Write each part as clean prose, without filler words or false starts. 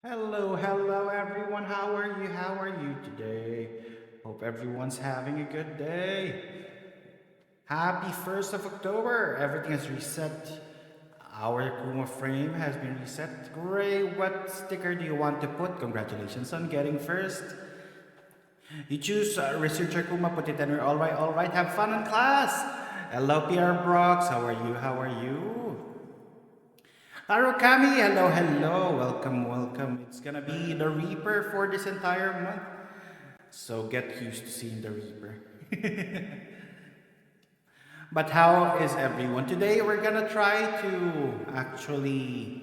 Hello everyone. How are you? How are you today? Hope everyone's having a good day. Happy 1st of October. Everything is reset. Our Kuma frame has been reset. Great. What sticker do you want to put? Congratulations on getting first. You choose Researcher Kuma, put it anywhere. All right. Have fun in class. Hello, Pierre Brox. How are you? How are you? Harukami, hello. Welcome. It's gonna be the Reaper for this entire month. So get used to seeing the Reaper. But how is everyone? Today we're gonna try to actually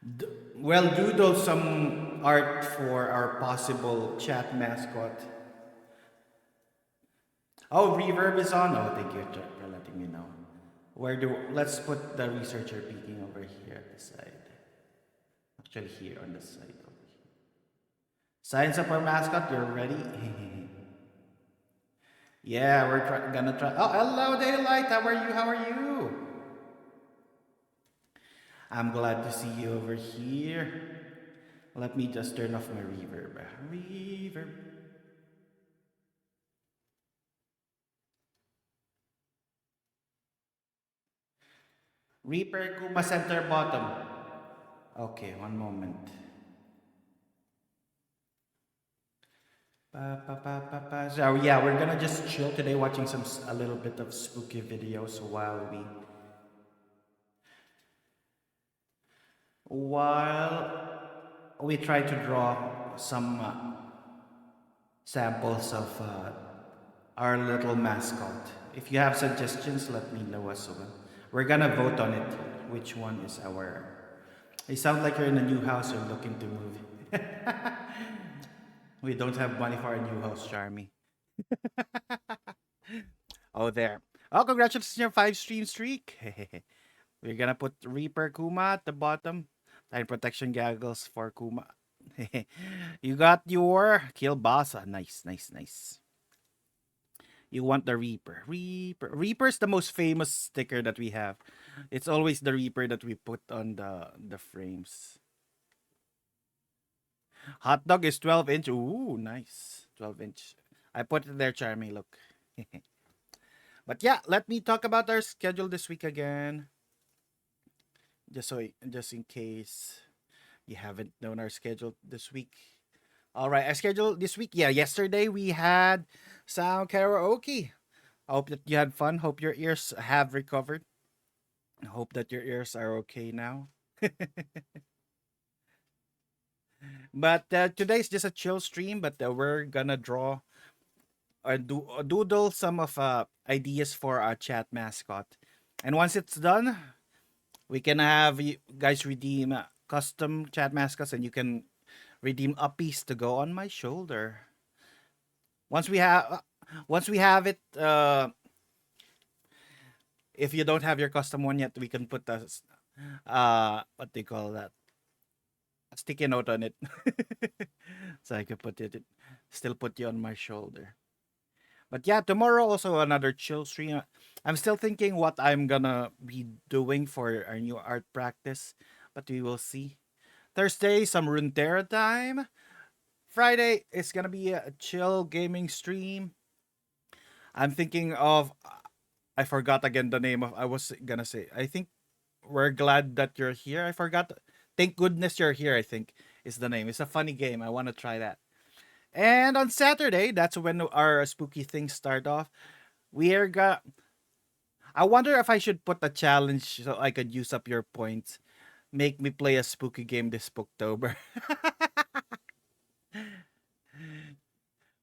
d- doodle some art for our possible chat mascot. Oh, reverb is on. Oh, thank you for letting me know. Let's put the researcher peeking over here at the side. Actually, here on the side over here. Signs up our mascot. You're ready. Yeah, gonna try. Oh, hello, Daylight. How are you? How are you? I'm glad to see you over here. Let me just turn off my reverb. Reverb. Reaper Kuma center bottom. Okay, one moment. So yeah, we're gonna just chill today, watching a little bit of spooky videos while we try to draw some samples of our little mascot. If you have suggestions, let me know as well. We're gonna vote on it. Which one is our? You sound like you're in a new house or looking to move. We don't have money for a new house, Charmy. Oh, there. Oh, congratulations on your 5 stream streak. We're gonna put Reaper Kuma at the bottom. Time protection goggles for Kuma. You got your Kielbasa. Nice. You want the Reaper. Reaper's the most famous sticker that we have. It's always the Reaper that we put on the frames. Hot dog is 12 inch. Ooh, nice. 12 inch. I put it there, Charmy. Look. But yeah, let me talk about our schedule this week again. Just in case you haven't known our schedule this week. All right, our schedule this week. Yeah, yesterday we had sound karaoke. I hope that you had fun. Hope your ears have recovered. I hope that your ears are okay now. But today's just a chill stream. But we're gonna draw or doodle some of ideas for our chat mascot. And once it's done, we can have you guys redeem custom chat mascots, and you can redeem a piece to go on my shoulder. Once we have, once we have it, if you don't have your custom one yet, we can put what do you call that? A sticky note on it, so I can still put you on my shoulder. But yeah, tomorrow also another chill stream. I'm still thinking what I'm gonna be doing for our new art practice, but we will see. Thursday, some Runeterra time. Friday is gonna be a chill gaming stream. I'm thinking of. I forgot again the name of. I was gonna say. I think we're glad that you're here. I forgot. Thank goodness you're here. I think is the name. It's a funny game. I want to try that. And on Saturday, that's when our spooky things start off. We are got. I wonder if I should put a challenge so I could use up your points. Make me play a spooky game this Spooktober.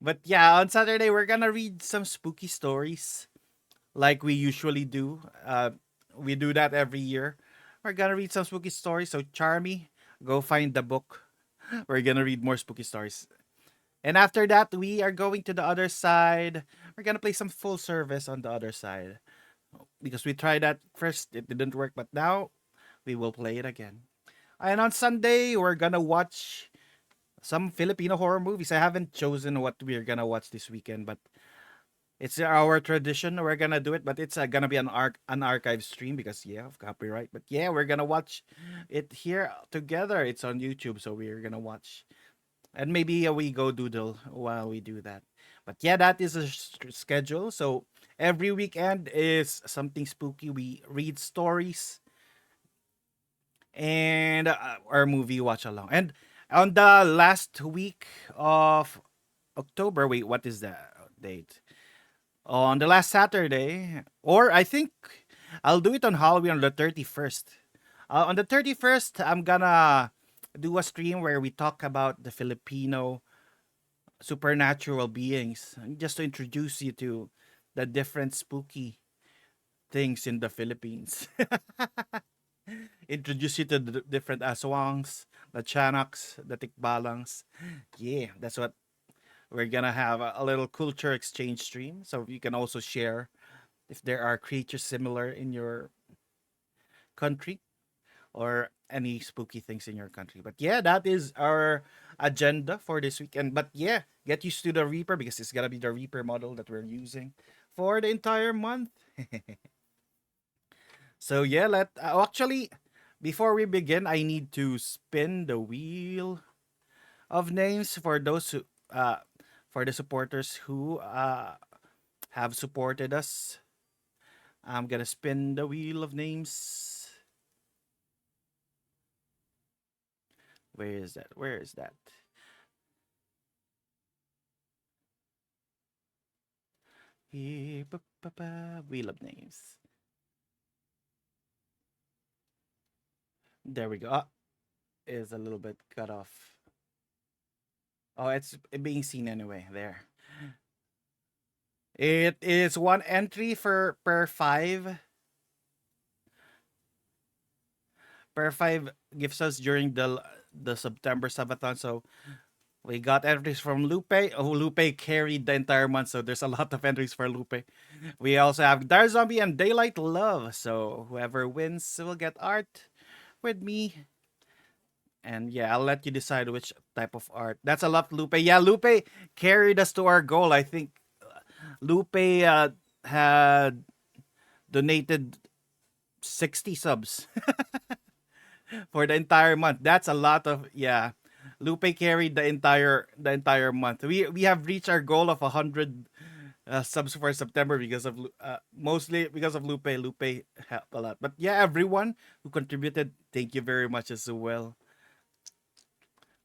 But yeah, on Saturday we're gonna read some spooky stories, like we usually do. We do that every year. We're gonna read some spooky stories. So Charmy, go find the book. We're gonna read more spooky stories. And after that, we are going to the other side. We're gonna play some full service on the other side. Because we tried that first, it didn't work, but now we will play it again. And on Sunday, we're gonna watch some Filipino horror movies. I haven't chosen what we're gonna watch this weekend, but It's our tradition. We're gonna do it, but it's gonna be an archive stream because of copyright. But yeah, we're gonna watch it here together. It's on YouTube, so we're gonna watch, and maybe we go doodle while we do that. But yeah, that is a schedule. So every weekend is something spooky. We read stories and our movie watch along. And on the last week of October, wait, what is the date? On the last Saturday, or I think I'll do it on Halloween on the 31st. On the 31st, I'm gonna do a stream where we talk about the Filipino supernatural beings, just to introduce you to the different spooky things in the Philippines. Introduce you to the different aswangs, the chanaks, the tikbalangs. Yeah, that's what we're gonna have a little culture exchange stream. So you can also share if there are creatures similar in your country or any spooky things in your country. But yeah, that is our agenda for this weekend. But yeah, get used to the Reaper because it's gonna be the Reaper model that we're using for the entire month. So yeah, actually before we begin, I need to spin the wheel of names for those who for the supporters who have supported us. I'm gonna spin the wheel of names. Where is that? Where is that? Here, wheel of names. There we go. Is a little bit cut off. Oh, it's being seen anyway. There. It is one entry for per five. Per five gives us during the September Sabaton. So we got entries from Lupe. Oh, Lupe carried the entire month, so there's a lot of entries for Lupe. We also have Dar Zombie and Daylight Love. So whoever wins will get art with me. And yeah, I'll let you decide which type of art. That's a lot, Lupe. Yeah, Lupe carried us to our goal. I think Lupe had donated 60 subs for the entire month. That's a lot of Lupe carried the entire month. We have reached our goal of 100 subs for September because of mostly because of Lupe. Lupe helped a lot. But yeah, everyone who contributed, thank you very much as well.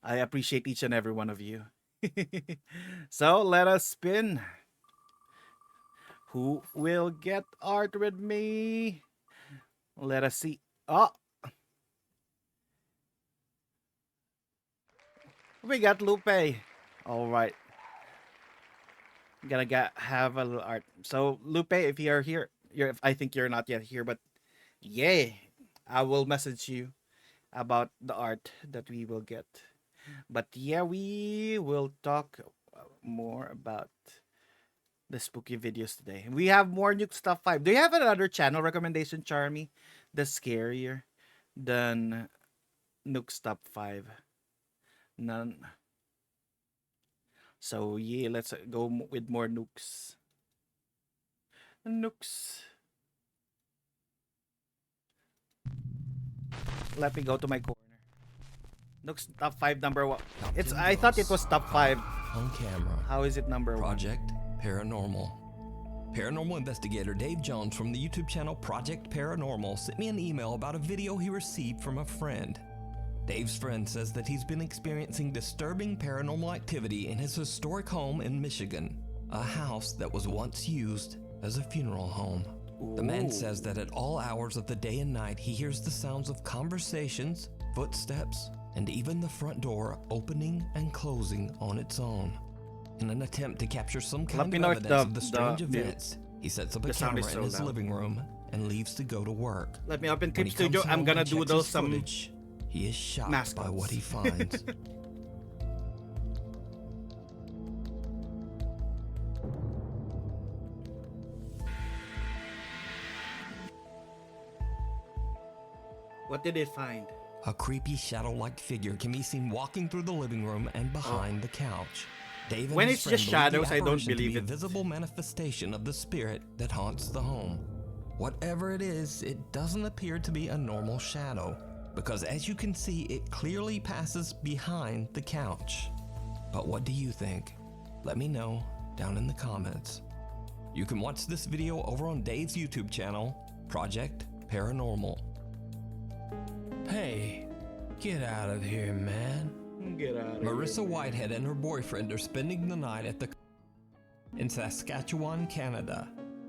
I appreciate each and every one of you. So let us spin. Who will get art with me? Let us see. Oh, we got Lupe. All right. Gonna have a little art. So Lupe, if you're here, I think you're not yet here, but yeah, I will message you about the art that we will get. But yeah, we will talk more about the spooky videos today. We have more Nuke Top 5. Do you have another channel recommendation, Charmy? That's scarier than Nuke Top 5. None. So yeah, let's go with more nukes. Nukes. Let me go to my corner. Nukes Top 5 number 1. I thought it was top 5. On camera. How is it number 1? Project Paranormal. Paranormal investigator Dave Jones from the YouTube channel Project Paranormal sent me an email about a video he received from a friend. Dave's friend says that he's been experiencing disturbing paranormal activity in his historic home in Michigan, a house that was once used as a funeral home. The man says that at all hours of the day and night he hears the sounds of conversations, footsteps, and even the front door opening and closing on its own. In an attempt to capture some kind of evidence of the strange events, he sets up a camera in his living room and leaves to go to work. Let me open Clip Studio. I'm gonna doodle some footage. He is shocked mascots by what he finds. What did it find? A creepy shadow-like figure can be seen walking through the living room and behind the couch. Dave and When his it's friend just believe shadows, the I don't apparition to believe be a it. visible manifestation of the spirit that haunts the home. Whatever it is, it doesn't appear to be a normal shadow, because as you can see, it clearly passes behind the couch. But what do you think? Let me know down in the comments. You can watch this video over on Dave's YouTube channel, Project Paranormal. Hey, get out of here, man. Get out of Marissa here. Whitehead and her boyfriend are spending the night at the in Saskatchewan, Canada,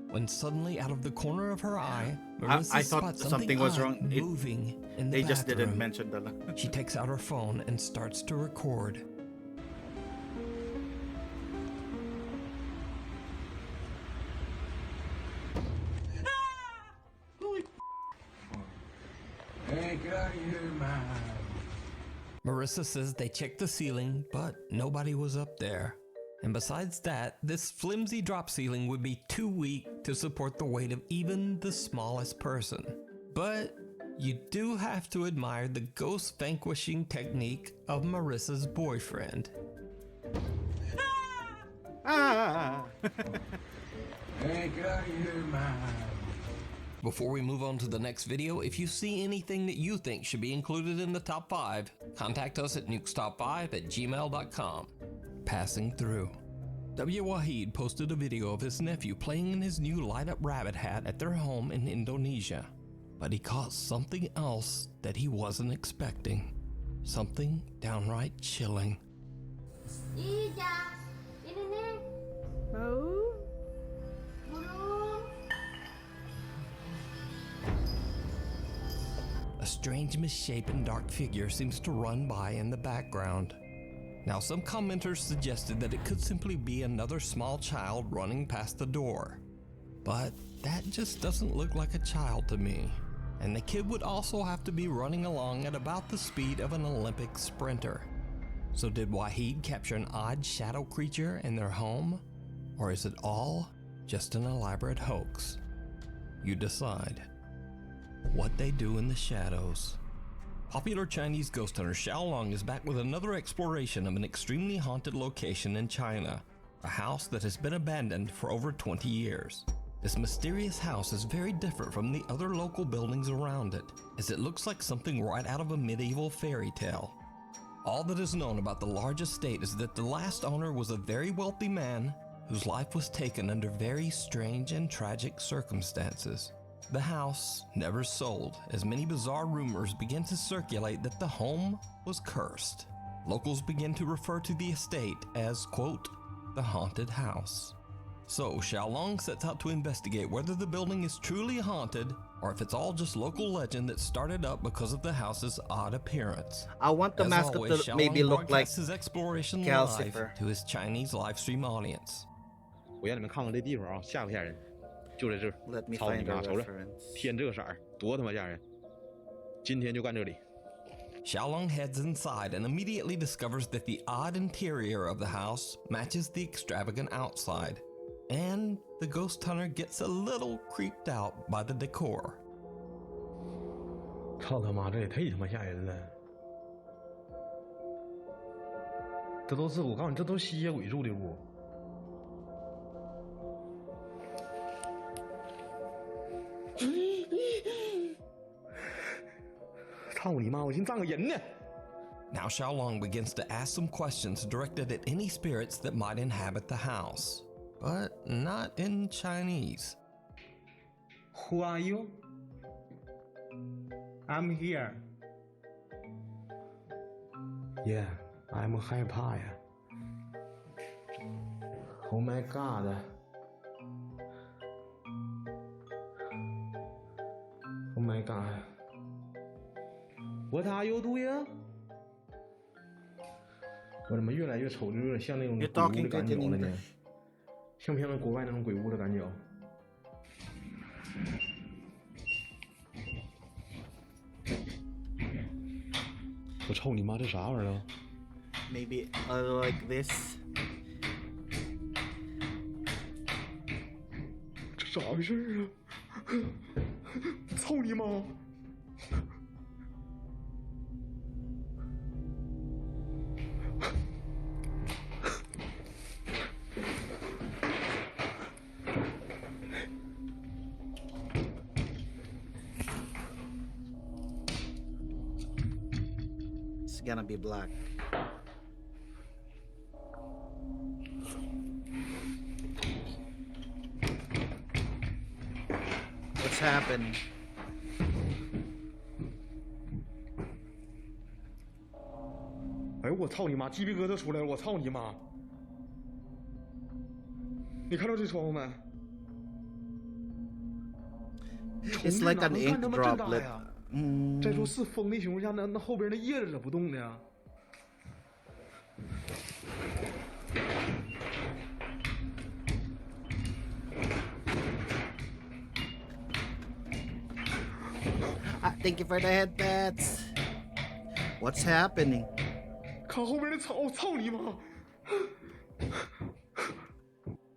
when suddenly out of the corner of her eye, Marissa I thought spots something was odd wrong. moving in the They just bathroom. didn't mention the. She takes out her phone and starts to record. Hey, get out of here, man. Marissa says they checked the ceiling, but nobody was up there. And besides that, this flimsy drop ceiling would be too weak to support the weight of even the smallest person. But you do have to admire the ghost vanquishing technique of Marissa's boyfriend. Ah! Hey, get out of here, man. Before we move on to the next video, if you see anything that you think should be included in the top 5, contact us at nukestop5@gmail.com. Passing through. W. Wahid posted a video of his nephew playing in his new light-up rabbit hat at their home in Indonesia. But he caught something else that he wasn't expecting. Something downright chilling. Ija, ini nih. Burung. A strange, misshapen, dark figure seems to run by in the background. Now, some commenters suggested that it could simply be another small child running past the door. But that just doesn't look like a child to me. And the kid would also have to be running along at about the speed of an Olympic sprinter. So did Wahid capture an odd shadow creature in their home? Or is it all just an elaborate hoax? You decide. What they do in the shadows. Popular Chinese ghost hunter Xiaolong is back with another exploration of an extremely haunted location in China, a house that has been abandoned for over 20 years. This mysterious house is very different from the other local buildings around it, as it looks like something right out of a medieval fairy tale. All that is known about the large estate is that the last owner was a very wealthy man whose life was taken under very strange and tragic circumstances. The house never sold, as many bizarre rumors began to circulate that the home was cursed. Locals began to refer to the estate as, quote, the haunted house. So Xiaolong sets out to investigate whether the building is truly haunted or if it's all just local legend that started up because of the house's odd appearance. I want the As mascot always, to maybe Xiaolong look like broadcasts his exploration live Calcifer. to his Chinese live stream audience. 我让你们看看这地方啊，吓不吓人？就在这儿， Let me 操你 find a 妈！瞅着 reference. 天这个色儿，多他妈吓人！今天就干这里。 Xiaolong heads inside and immediately discovers that the odd interior of the house matches the extravagant outside. And the ghost hunter gets a little creeped out by the decor. 操他妈，这也忒他妈吓人了！这都是我告诉你，这都是吸血鬼住的屋。操你妈！我寻思站个人呢。 Now Xiaolong begins to ask some questions directed at any spirits that might inhabit the house, but not in Chinese. Who are you? I'm here. Yeah, I'm 害怕呀。Oh my god. Oh my god. What are you doing? 我怎么越来越瞅着有点像那种鬼 You're 屋 talking 的感 good 觉 in 了呢 English.？像不像那国外那种鬼屋的感觉？我操你妈，这啥玩意儿啊？ Maybe like this. 这咋回事啊？操你妈！ It's gonna be black. What's happened?哎呦我操你妈！鸡皮疙瘩出来了！我操你妈！你看到这窗户没？ It's like an ink 这么大 droplet. 呀！再说是风的情况下，那后边的叶子咋不动呢？ Thank you for the head pats. What's happening? 看后边的草，操你妈！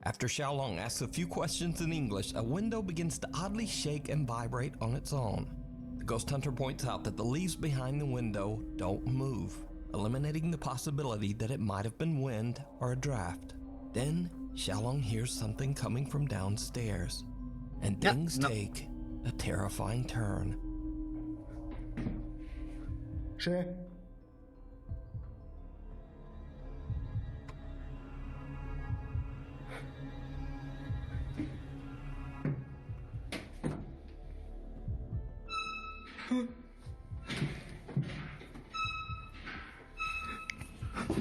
After Xiaolong asks a few questions in English, a window begins to oddly shake and vibrate on its own. The ghost hunter points out that the leaves behind the window don't move, eliminating the possibility that it might have been wind or a draft. Then, Xiaolong hears something coming from downstairs, and things take a terrifying turn. 谁？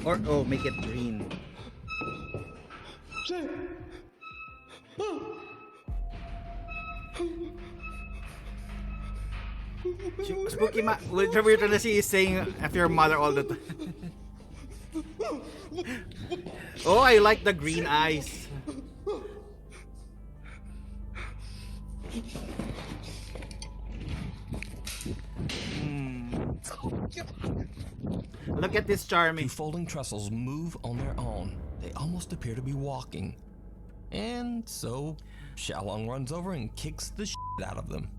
Or oh, make it green. 谁？ Spooky literally is saying after your mother all the time. Oh, I like the green eyes. Look at this Two charming. folding trestles move on their own. They almost appear to be walking. And so, Xiaolong runs over and kicks the shit out of them.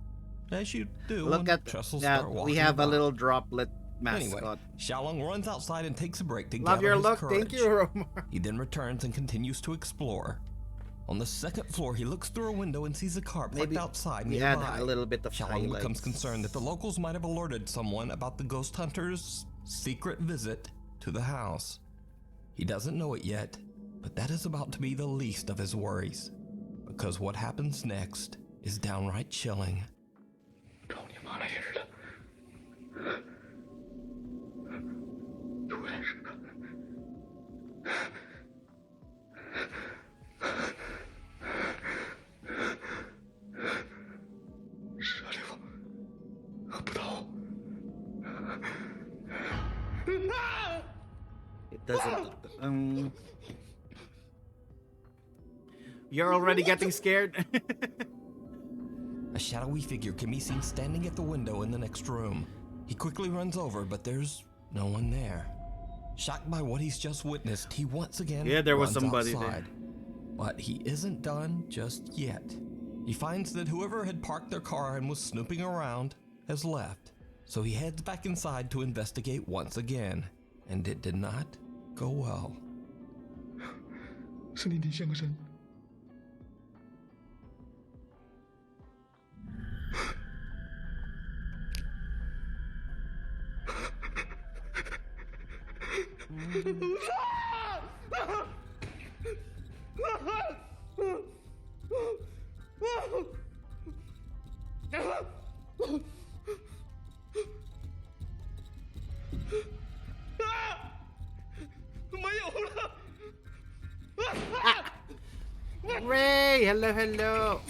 As you do Look when at trestles yeah, start walking we have a about. little droplet mascot. Anyway, Xiaolong runs outside and takes a break to Love gather your his look, courage. thank you, Romar. He then returns and continues to explore. On the second floor, he looks through a window and sees a car parked Maybe outside we nearby. add a little bit of Xiaolong becomes highlights. concerned that the locals might have alerted someone about the ghost hunter's secret visit to the house. He doesn't know it yet, but that is about to be the least of his worries, because what happens next is downright chilling. 找你妈来似的，突然似的。16，不到。It doesn't. You're already getting scared. A shadowy figure can be seen standing at the window in the next room. He quickly runs over, but there's no one there. Shocked by what he's just witnessed, he once again Yeah, there was runs somebody outside. there. But he isn't done just yet. He finds that whoever had parked their car and was snooping around has left. So he heads back inside to investigate once again. And it did not go well. 是你的先生。 Ray, hello, hello.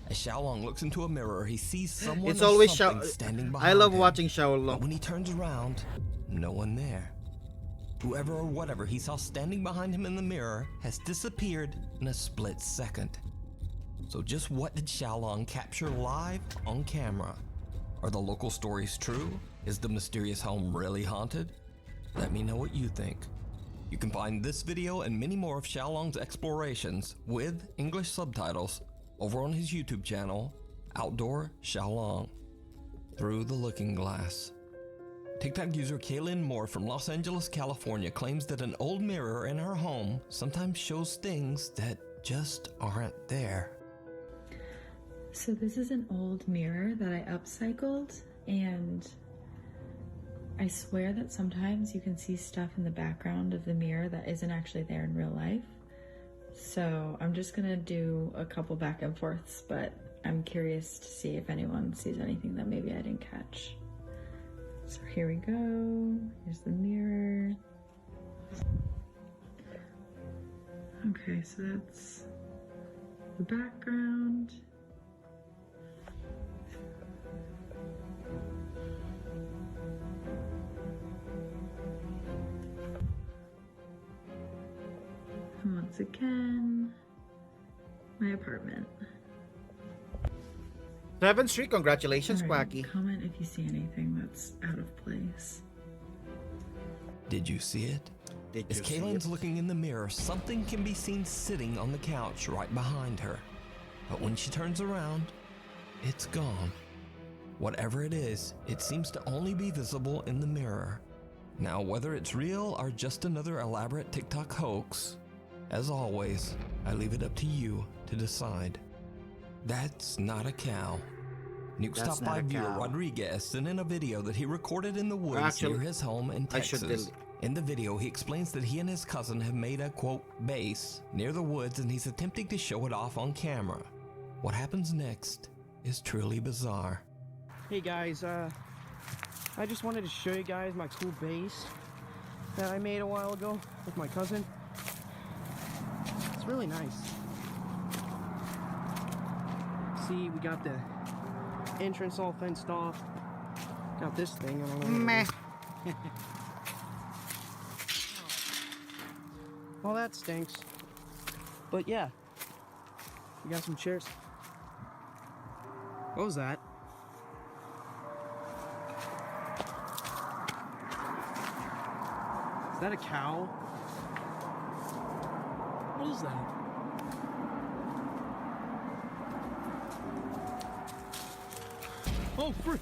As Xiaolong looks into a mirror, he sees someone It's or always something standing behind I love him. watching But Xiaolong. when he turns around, no one there. Whoever or whatever he saw standing behind him in the mirror has disappeared in a split second. So just what did Xiaolong capture live on camera? Are the local stories true? Is the mysterious home really haunted? Let me know what you think. You can find this video and many more of Xiaolong's explorations with English subtitles over on his YouTube channel, Outdoor Xiaolong. Through the Looking Glass. TikTok user Kaylin Moore from Los Angeles, California claims that an old mirror in her home sometimes shows things that just aren't there. So this is an old mirror that I upcycled, and I swear that sometimes you can see stuff in the background of the mirror that isn't actually there in real life. So I'm just gonna do a couple back and forths, but I'm curious to see if anyone sees anything that maybe I didn't catch. So here we go. Here's the mirror. Okay, so that's the background. And once again, my apartment. 7th Street, congratulations, All right, Quacky. comment if you see anything that's out of place. Did you see it? Did As you see Kaylin's it? looking in the mirror, something can be seen sitting on the couch right behind her. But when she turns around, it's gone. Whatever it is, it seems to only be visible in the mirror. Now, whether it's real or just another elaborate TikTok hoax, as always, I leave it up to you to decide. That's not a cow. Nuke That's Stop not by a viewer cow. Rodriguez sent in a video that he recorded in the woods Actually, near his home in I should Texas. In the video, he explains that he and his cousin have made a, quote, base near the woods, and he's attempting to show it off on camera. What happens next is truly bizarre. Hey guys, I just wanted to show you guys my cool base that I made a while ago with my cousin. It's really nice. See, we got the entrance all fenced off. Got this thing, I don't know. Meh. Well, that stinks. But yeah, we got some chairs. What was that? Is that a cow? What is that? Oh, frick!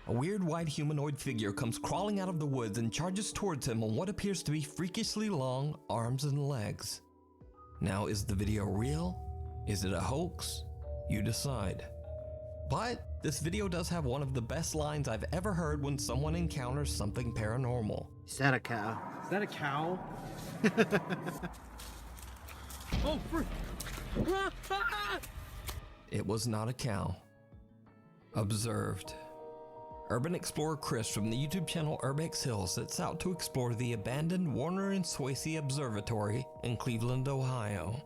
A weird white humanoid figure comes crawling out of the woods and charges towards him on what appears to be freakishly long arms and legs. Now, is the video real? Is it a hoax? You decide. But this video does have one of the best lines I've ever heard when someone encounters something paranormal. Is that a cow? Is that a cow? Oh, frick! It was not a cow. Observed. Urban explorer Chris from the YouTube channel Urbex Hill sets out to explore the abandoned Warner and Swasey Observatory in Cleveland, Ohio.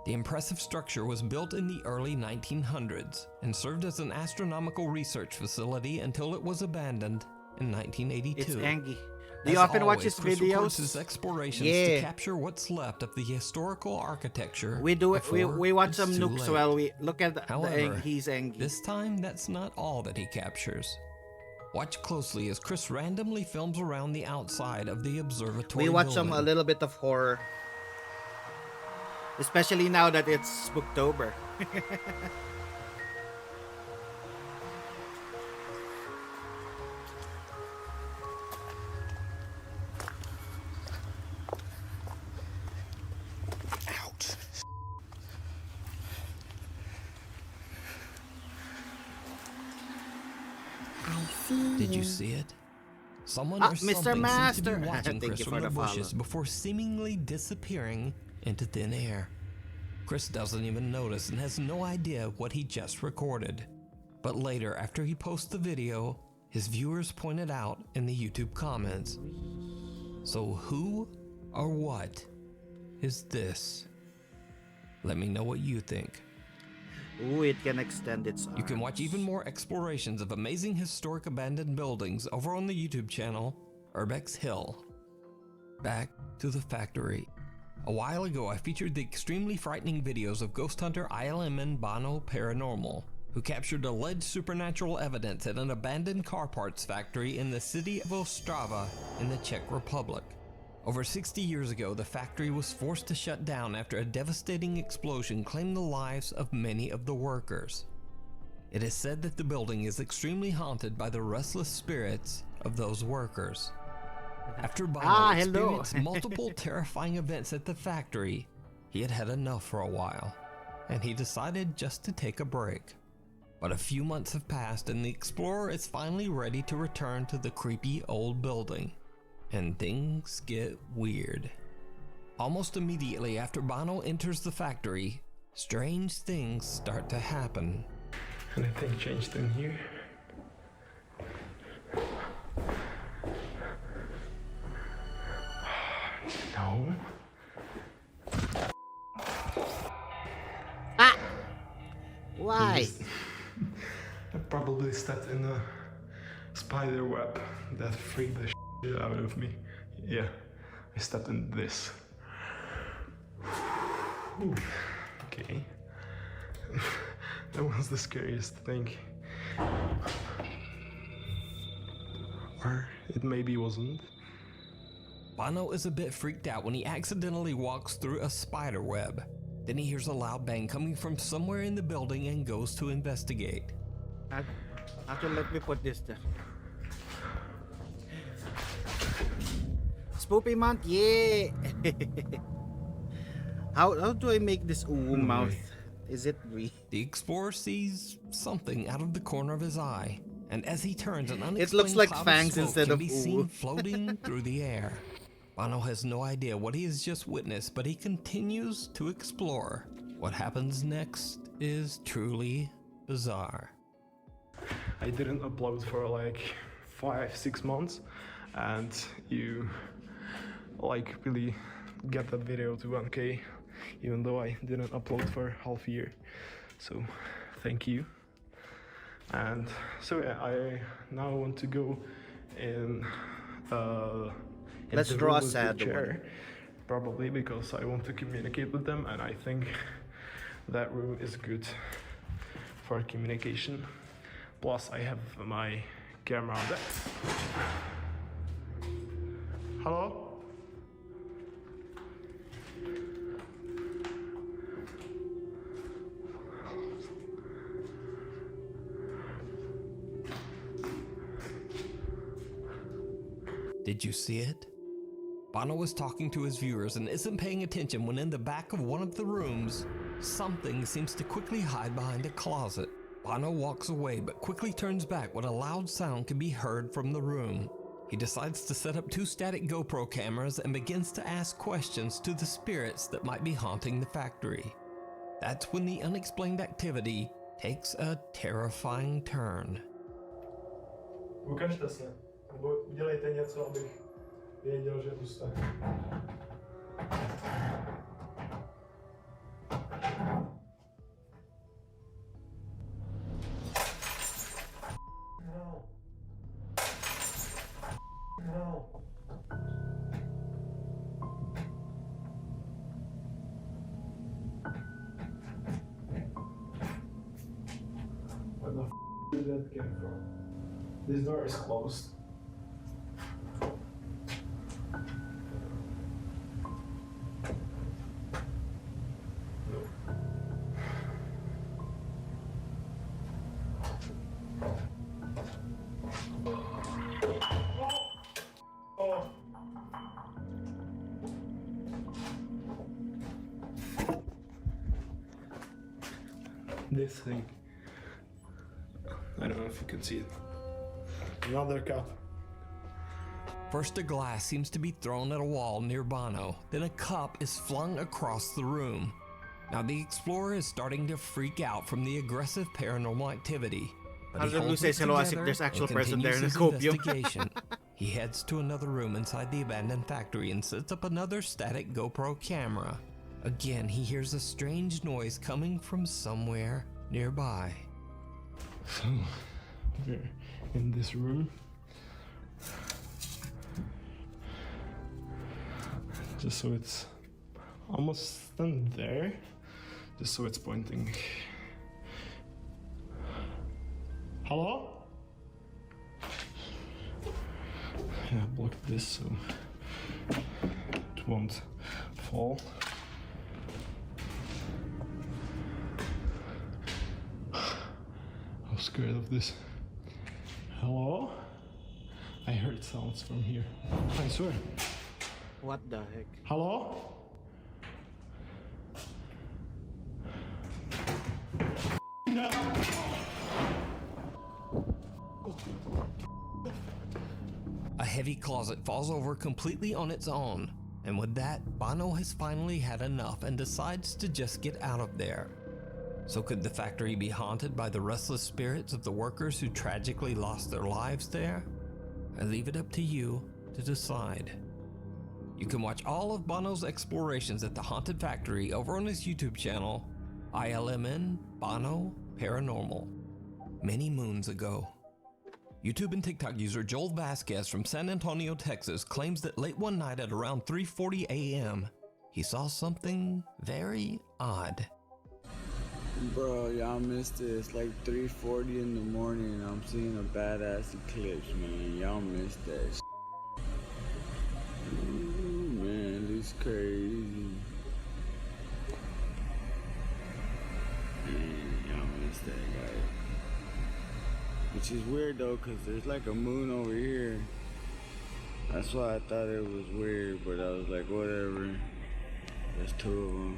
The impressive structure was built in the early 1900s and served as an astronomical research facility until it was abandoned in 1982. It's Angie. Do you As often watch always, his Chris records videos? his explorations Yeah. to capture what's left of the historical architecture. We do it. We before watch it's some too nukes late. while we look at However, he's Angie. This time, that's not all that he captures. Watch closely as Chris randomly films around the outside of the observatory We watch some building. a little bit of horror, especially now that it's Spooktober. Did you see it? Someone Ah, or Mr. something seemed to Master. be watching Thank Chris you from for the the bushes follow. before seemingly disappearing into thin air. Chris doesn't even notice and has no idea what he just recorded. But later, after he posts the video, his viewers pointed out in the YouTube comments. So who or what is this? Let me know what you think. Ooh, it can extend its arms. You can watch even more explorations of amazing historic abandoned buildings over on the YouTube channel, Urbex Hill. Back to the factory. A while ago, I featured the extremely frightening videos of ghost hunter ILM Bono Paranormal, who captured alleged supernatural evidence at an abandoned car parts factory in the city of Ostrava in the Czech Republic. Over 60 years ago, the factory was forced to shut down after a devastating explosion claimed the lives of many of the workers. It is said that the building is extremely haunted by the restless spirits of those workers. After Bono hello. experienced multiple terrifying events at the factory, he had had enough for a while. and he decided just to take a break. But a few months have passed and the explorer is finally ready to return to the creepy old building. And things get weird. Almost immediately after Bono enters the factory, strange things start to happen. Anything changed in here? No. Why? I probably stepped in a spider web that freaked the shit out of me. Yeah, I stepped in this. Whew. Okay. That was the scariest thing. Or it maybe wasn't. Bono is a bit freaked out when he accidentally walks through a spider web. Then he hears a loud bang coming from somewhere in the building and goes to investigate. Actually, let me put this there. Spoopy month, yeah! How do I make this mouth? Is it we? The explorer sees something out of the corner of his eye, and as he turns, an unexplained It looks like cloud of fangs smoke instead can of be ooh. seen floating through the air. Bono has no idea what he has just witnessed, but he continues to explore. What happens next is truly bizarre. I didn't upload for like 5-6 months, and you like really get that video to 1K, even though I didn't upload for half a year. So thank you. And so yeah, I now want to go in Let's the draw room a with the sad chair, probably because I want to communicate with them, and I think that room is good for communication. Plus I have my camera on there. Hello? Did you see it? Bono was talking to his viewers and isn't paying attention when in the back of one of the rooms, something seems to quickly hide behind a closet. Bono walks away but quickly turns back when a loud sound can be heard from the room. He decides to set up 2 static GoPro cameras and begins to ask questions to the spirits that might be haunting the factory. That's when the unexplained activity takes a terrifying turn. Ukažte se, nebo udělejte něco, abych věděl, že tu jste. No. No. Where the did that come from? This door is closed. No. Oh. This thing. I don't know if you can see it. Another cup. First, a glass seems to be thrown at a wall near Bono, then a cup is flung across the room. Now the explorer is starting to freak out from the aggressive paranormal activity. But How he does Blue holds say it hello as if together there's actual and person there in continues the his copium? investigation. He heads to another room inside the abandoned factory and sets up another static GoPro camera. Again, he hears a strange noise coming from somewhere nearby. So, we're in this room. Just so it's almost done there. Just so it's pointing. Hello? Yeah, I blocked this so it won't fall. I'm scared of this. Hello? I heard sounds from here. I swear. What the heck? Hello? heavy closet falls over completely on its own, and with that, Bono has finally had enough and decides to just get out of there. So could the factory be haunted by the restless spirits of the workers who tragically lost their lives there? I leave it up to you to decide. You can watch all of Bono's explorations at the haunted factory over on his YouTube channel, ILMN Bono Paranormal. Many moons ago. YouTube and TikTok user Joel Vasquez from San Antonio, Texas claims that late one night at around 3:40 a.m., he saw something very odd. Bro, y'all missed it. It's like 3:40 in the morning and I'm seeing a badass eclipse, man. Y'all missed that. Ooh, man, this crazy. Man, y'all missed that, guys. Which is weird though, cause there's like a moon over here. That's why I thought it was weird, but I was like, whatever. There's two of them.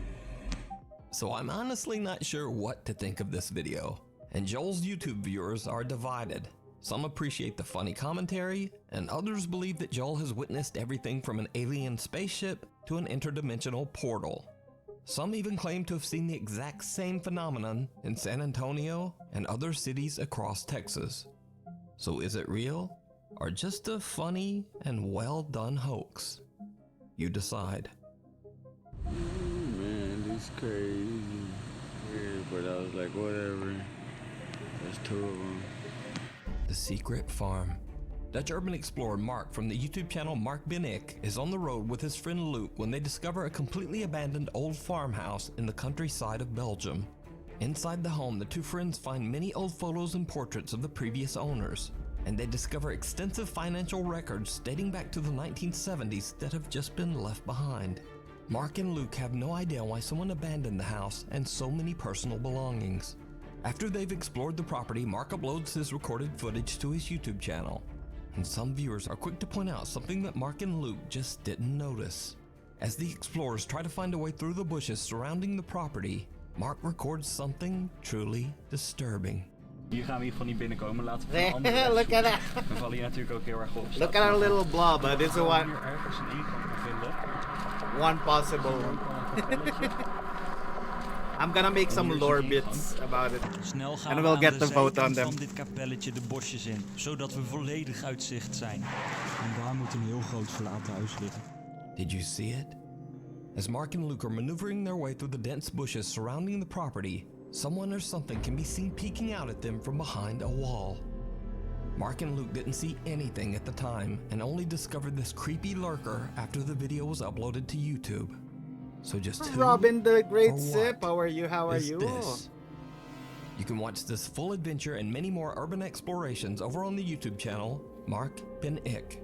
So I'm honestly not sure what to think of this video, and Joel's YouTube viewers are divided. Some appreciate the funny commentary, and others believe that Joel has witnessed everything from an alien spaceship to an interdimensional portal. Some even claim to have seen the exact same phenomenon in San Antonio and other cities across Texas. So is it real, or just a funny and well done hoax? You decide. Man, this crazy. Weird, but I was like, whatever. There's two of them. The Secret Farm. Dutch urban explorer Mark from the YouTube channel Mark Ben Ik is on the road with his friend Luke when they discover a completely abandoned old farmhouse in the countryside of Belgium. Inside the home, the two friends find many old photos and portraits of the previous owners, and they discover extensive financial records dating back to the 1970s that have just been left behind. Mark and Luke have no idea why someone abandoned the house and so many personal belongings. After they've explored the property, Mark uploads his recorded footage to his YouTube channel. And some viewers are quick to point out something that Mark and Luke just didn't notice. As the explorers try to find a way through the bushes surrounding the property, Mark records something truly disturbing. Hier gaan we in ieder geval niet binnenkomen. Laten we een andere weg Look at zoeken. that. We vallen hier natuurlijk ook heel erg op. Look at our little blob. This is Als we one, hier ergens een ingang vinden. one possible. I'm gonna make some lore bits about it. Snel gaan And we we'll aan get de the vote on zijkant them. van dit kapelletje de bosjes in, zodat we volledig uitzicht zijn. En daar moet een heel groot verlaten huis liggen. Did you see it? As Mark and Luke are maneuvering their way through the dense bushes surrounding the property, someone or something can be seen peeking out at them from behind a wall. Mark and Luke didn't see anything at the time and only discovered this creepy lurker after the video was uploaded to YouTube. So just who Robin the Great or Sip, what how are you? How are is you? this? You can watch this full adventure and many more urban explorations over on the YouTube channel, Mark Ben Ik.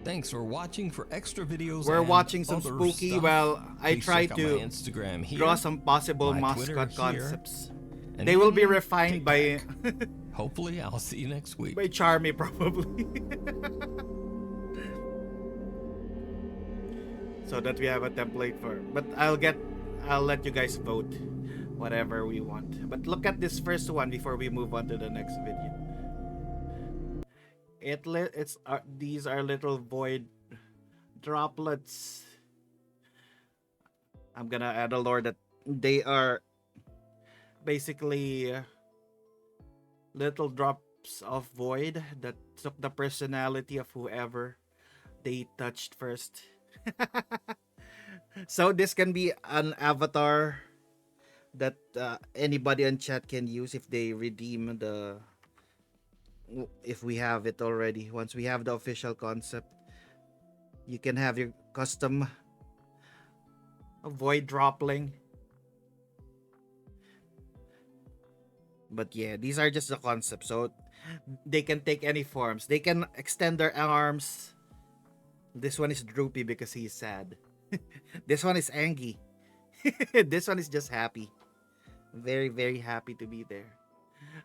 Thanks for watching. For extra videos We're and watching some other spooky. stuff, Well, I please tried check out my to Instagram here, draw some possible my Twitter mascot here, concepts. and They will be even refined by TikTok. Hopefully, I'll see you next week. by Charmy probably. So that we have a template for. But I'll let you guys vote whatever we want. But look at this first one before we move on to the next video. These are little void droplets. I'm gonna add a lore that they are basically little drops of void that took the personality of whoever they touched first. So this can be an avatar that anybody in chat can use if they redeem if we have it already. Once we have the official concept, you can have your custom void dropling. But yeah, these are just the concepts, so they can take any forms. They can extend their arms. This one is droopy because he's sad. This one is angry. This one is just happy. Very, very happy to be there.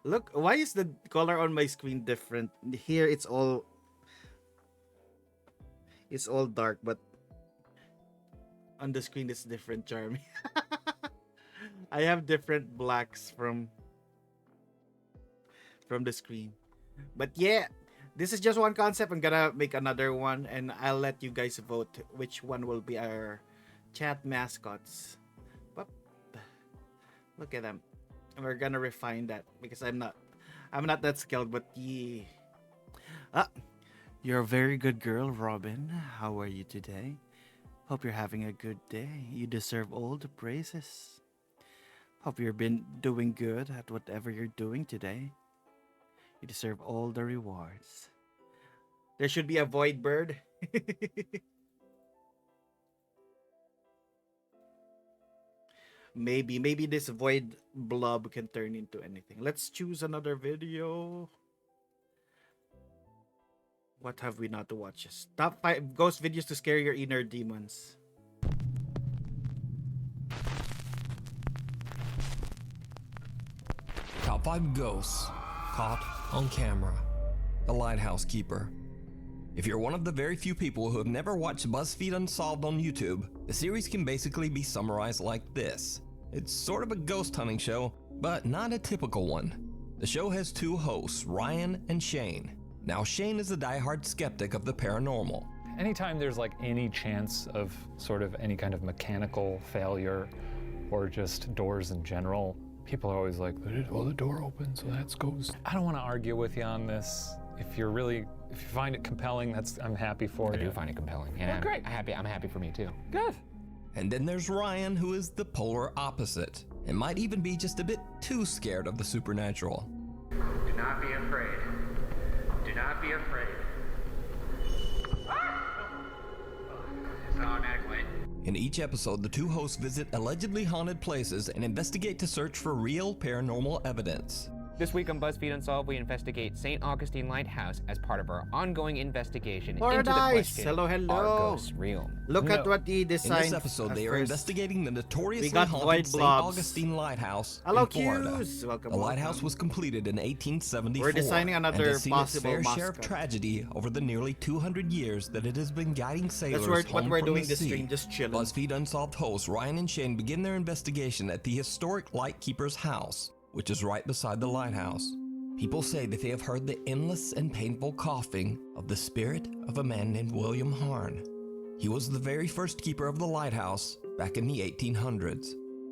Look, why is the color on my screen different? Here it's all dark, but on the screen it's different, Charmy. I have different blacks from the screen. But yeah, This is just one concept. I'm gonna make another one, and I'll let you guys vote which one will be our chat mascots. But look at them. And we're gonna refine that because I'm not that skilled. But you're a very good girl, Robin. How are you today? Hope you're having a good day. You deserve all the praises. Hope you've been doing good at whatever you're doing today. You deserve all the rewards. There should be a void bird. Maybe this void blob can turn into anything. Let's choose another video. What have we not to watch? Top 5 ghost videos to scare your inner demons. Top 5 ghosts caught on camera. The Lighthouse Keeper. If you're one of the very few people who have never watched BuzzFeed Unsolved on YouTube, the series can basically be summarized like this. It's sort of a ghost hunting show, but not a typical one. The show has 2 hosts, Ryan and Shane. Now, Shane is a diehard skeptic of the paranormal. Anytime there's like any chance of sort of any kind of mechanical failure or just doors in general, people are always like, well, the door opened, so that's ghost. I don't want to argue with you on this. If you find it compelling, I'm happy for you. I do find it compelling. Yeah, well, great. I'm happy for me too. Good. And then there's Ryan, who is the polar opposite, and might even be just a bit too scared of the supernatural. Do not be afraid. Do not be afraid. It's an automatic light. In each episode, the 2 hosts visit allegedly haunted places and investigate to search for real paranormal evidence. This week on BuzzFeed Unsolved, we investigate St. Augustine Lighthouse as part of our ongoing investigation into the question, hello. are ghosts real? Look at what he designed. In this episode, they are investigating the notoriously got haunted void St. blobs. Augustine Lighthouse Hello, in Florida. Q's. Welcome, the lighthouse welcome. was completed in 1874. We're designing another and has seen its possible fair share of mascot. tragedy over the nearly 200 years that it has been guiding sailors That's what home we're from doing the this sea. stream, just chilling. BuzzFeed Unsolved hosts Ryan and Shane begin their investigation at the historic Lightkeeper's house, which is right beside the lighthouse. People say that they have heard the endless and painful coughing of the spirit of a man named William Harn. He was the very first keeper of the lighthouse back in the 1800s.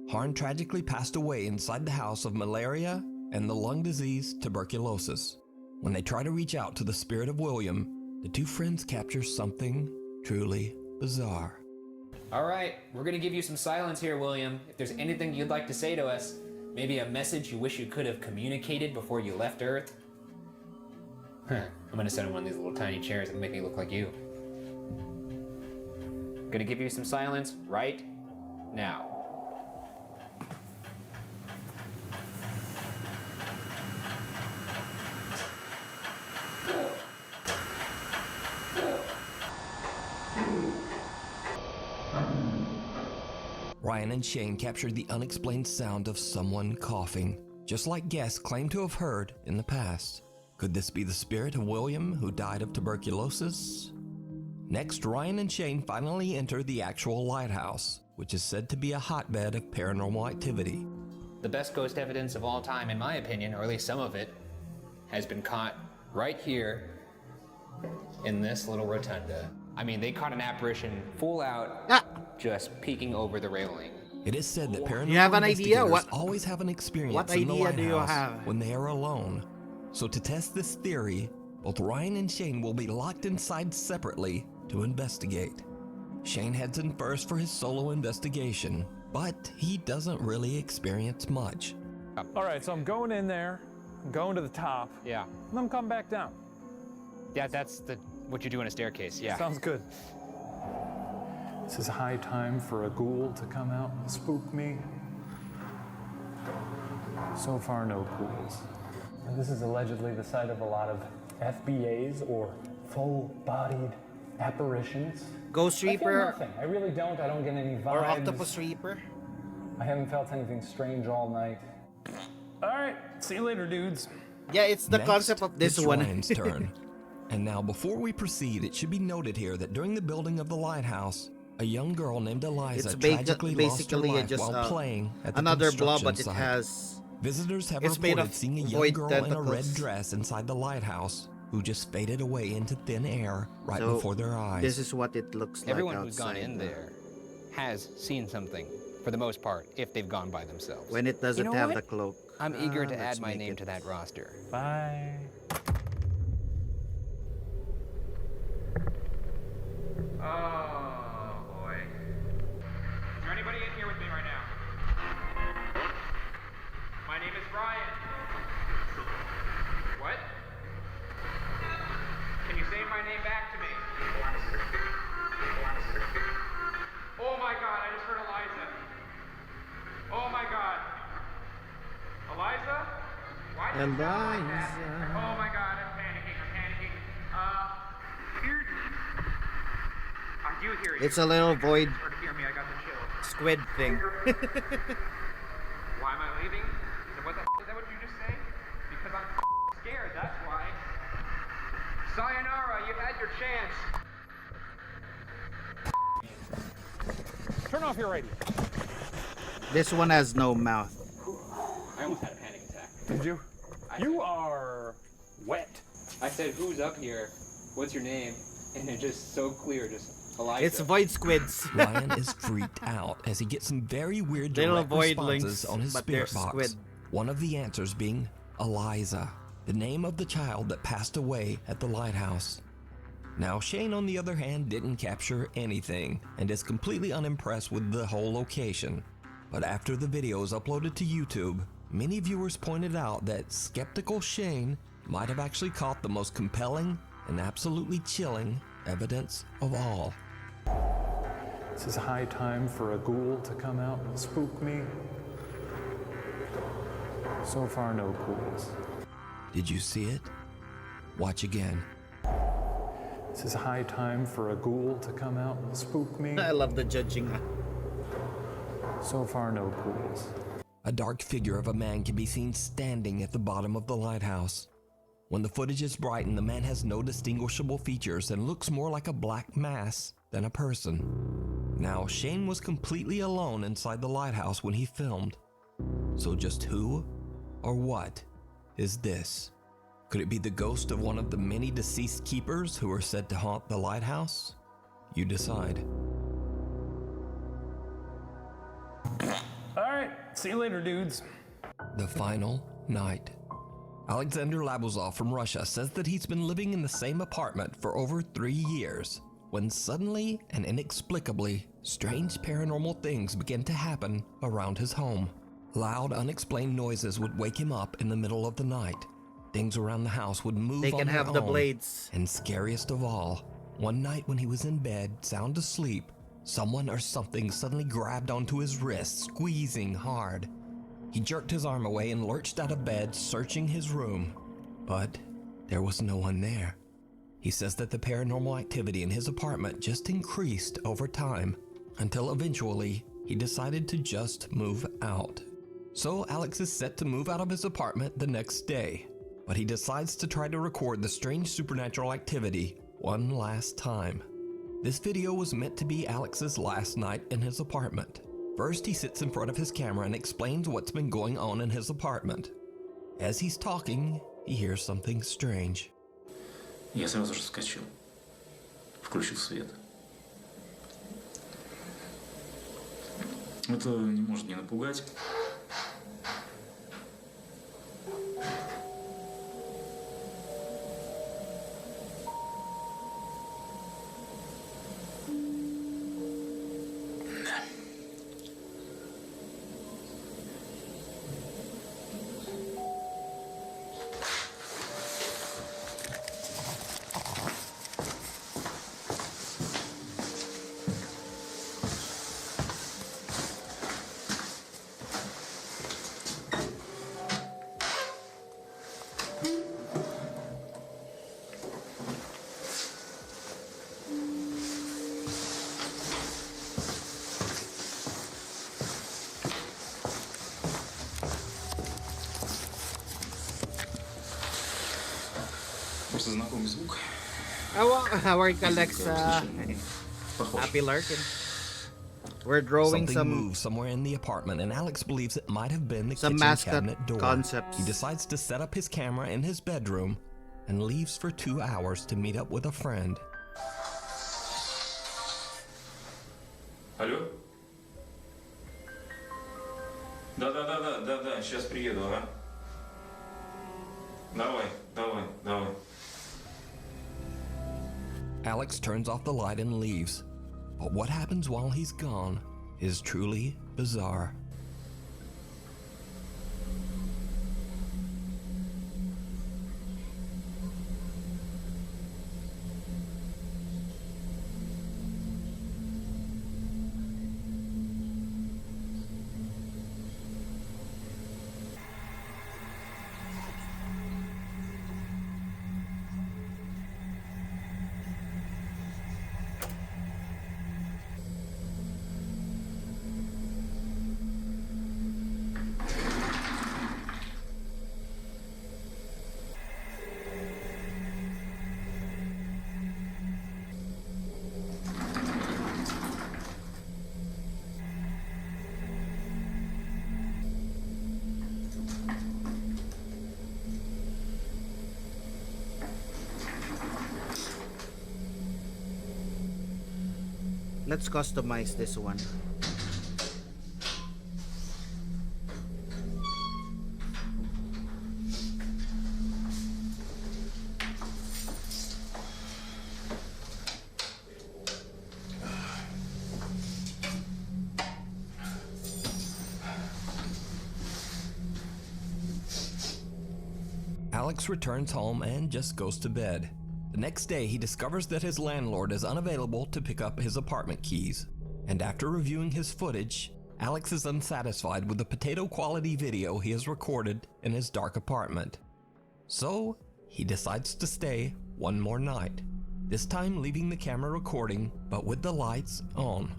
Harn tragically passed away inside the house of malaria and the lung disease tuberculosis. When they try to reach out to the spirit of William, the 2 friends capture something truly bizarre. All right, we're gonna give you some silence here, William. If there's anything you'd like to say to us, maybe a message you wish you could have communicated before you left Earth. I'm gonna sit in one of these little tiny chairs and make me look like you. Gonna give you some silence right now. Ryan and Shane captured the unexplained sound of someone coughing, just like guests claim to have heard in the past. Could this be the spirit of William, who died of tuberculosis? Next, Ryan and Shane finally enter the actual lighthouse, which is said to be a hotbed of paranormal activity. The best ghost evidence of all time, in my opinion, or at least some of it, has been caught right here in this little rotunda. I mean, they caught an apparition full out, just peeking over the railing. It is said that paranormal You have an idea? investigators What always have an experience what in the idea do you lighthouse have? when they are alone. So to test this theory, both Ryan and Shane will be locked inside separately to investigate. Shane heads in first for his solo investigation, but he doesn't really experience much. All right, so I'm going in there, I'm going to the top. Yeah. And I'm coming back down. Yeah, that's what you do in a staircase, yeah. Sounds good. This is a high time for a ghoul to come out and spook me. So far, no ghouls. And this is allegedly the site of a lot of FBAs, or full-bodied apparitions. Ghost I feel Reaper nothing. I really don't. I don't get any vibes. or Octopus Reaper. I haven't felt anything strange all night. All right, see you later, dudes. Yeah, it's the Next, concept of this it's one. Ryan's turn. And now, before we proceed, it should be noted here that during the building of the lighthouse, a young girl named Eliza It's tragically lost her basically life just while playing at the another blob, construction but it site. has. Visitors have It's made reported of seeing a young void girl in a red tentacles. dress inside the lighthouse, who just faded away into thin air right So, before their eyes. this is what it looks like Everyone outside. who's gone in there has seen something, for the most part, if they've gone by themselves. When it doesn't You know have what? the cloak. I'm eager to let's add my make name it. to that roster. Bye. Oh, boy. Is there anybody in here with me right now? My name is Brian. What? Can you say my name back to me? Oh my god, I just heard Eliza. Oh my god. Eliza? Why did you sound like that? Oh my god, I'm panicking. Here. I do hear you. It's a little void Or to hear me, I got the chill. squid thing. Why am I leaving? What the is that what you just say? Because I'm scared, that's why. Sayonara, you had your chance. Turn off your radio. This one has no mouth. I almost had a panic attack. Did you? You are wet. I said, who's up here? What's your name? And it's just so clear, just Eliza. It's void squids. Ryan is freaked out as he gets some very weird Little direct void responses links, on his but they're spirit box. squid. One of the answers being Eliza, the name of the child that passed away at the lighthouse. Now, Shane, on the other hand, didn't capture anything and is completely unimpressed with the whole location. But after the video is uploaded to YouTube, many viewers pointed out that skeptical Shane might have actually caught the most compelling and absolutely chilling evidence of all. This is high time for a ghoul to come out and spook me. So far, no ghouls. Did you see it? Watch again. This is high time for a ghoul to come out and spook me. I love the judging. So far, no ghouls. A dark figure of a man can be seen standing at the bottom of the lighthouse. When the footage is brightened, the man has no distinguishable features and looks more like a black mass than a person. Now, Shane was completely alone inside the lighthouse when he filmed. So just who or what is this? Could it be the ghost of one of the many deceased keepers who are said to haunt the lighthouse? You decide. All right, see you later, dudes. The final night. Alexander Labuzov from Russia says that he's been living in the same apartment for over 3 years, when suddenly and inexplicably, strange paranormal things began to happen around his home. Loud, unexplained noises would wake him up in the middle of the night. Things around the house would move They on can their have the own. blades. And scariest of all, one night when he was in bed, sound asleep, someone or something suddenly grabbed onto his wrist, squeezing hard. He jerked his arm away and lurched out of bed, searching his room. But there was no one there. He says that the paranormal activity in his apartment just increased over time, until eventually he decided to just move out. So Alex is set to move out of his apartment the next day, but he decides to try to record the strange supernatural activity one last time. This video was meant to be Alex's last night in his apartment. First, he sits in front of his camera and explains what's been going on in his apartment. As he's talking, he hears something strange. Я сразу же вскочил, включил свет. Это не может не напугать. Просто знакомый звук. Our collects happy lurking. We're drawing Something moves somewhere in the apartment, and Alex believes it might have been the some kitchen mascot cabinet door. concepts. He decides to set up his camera in his bedroom and leaves for 2 hours to meet up with a friend. Алло? Да, сейчас приеду, ага. Давай. Alex turns off the light and leaves. But what happens while he's gone is truly bizarre. Let's customize this one. Alex returns home and just goes to bed. The next day, he discovers that his landlord is unavailable to pick up his apartment keys. And after reviewing his footage, Alex is unsatisfied with the potato-quality video he has recorded in his dark apartment. So, he decides to stay one more night, this time leaving the camera recording, but with the lights on.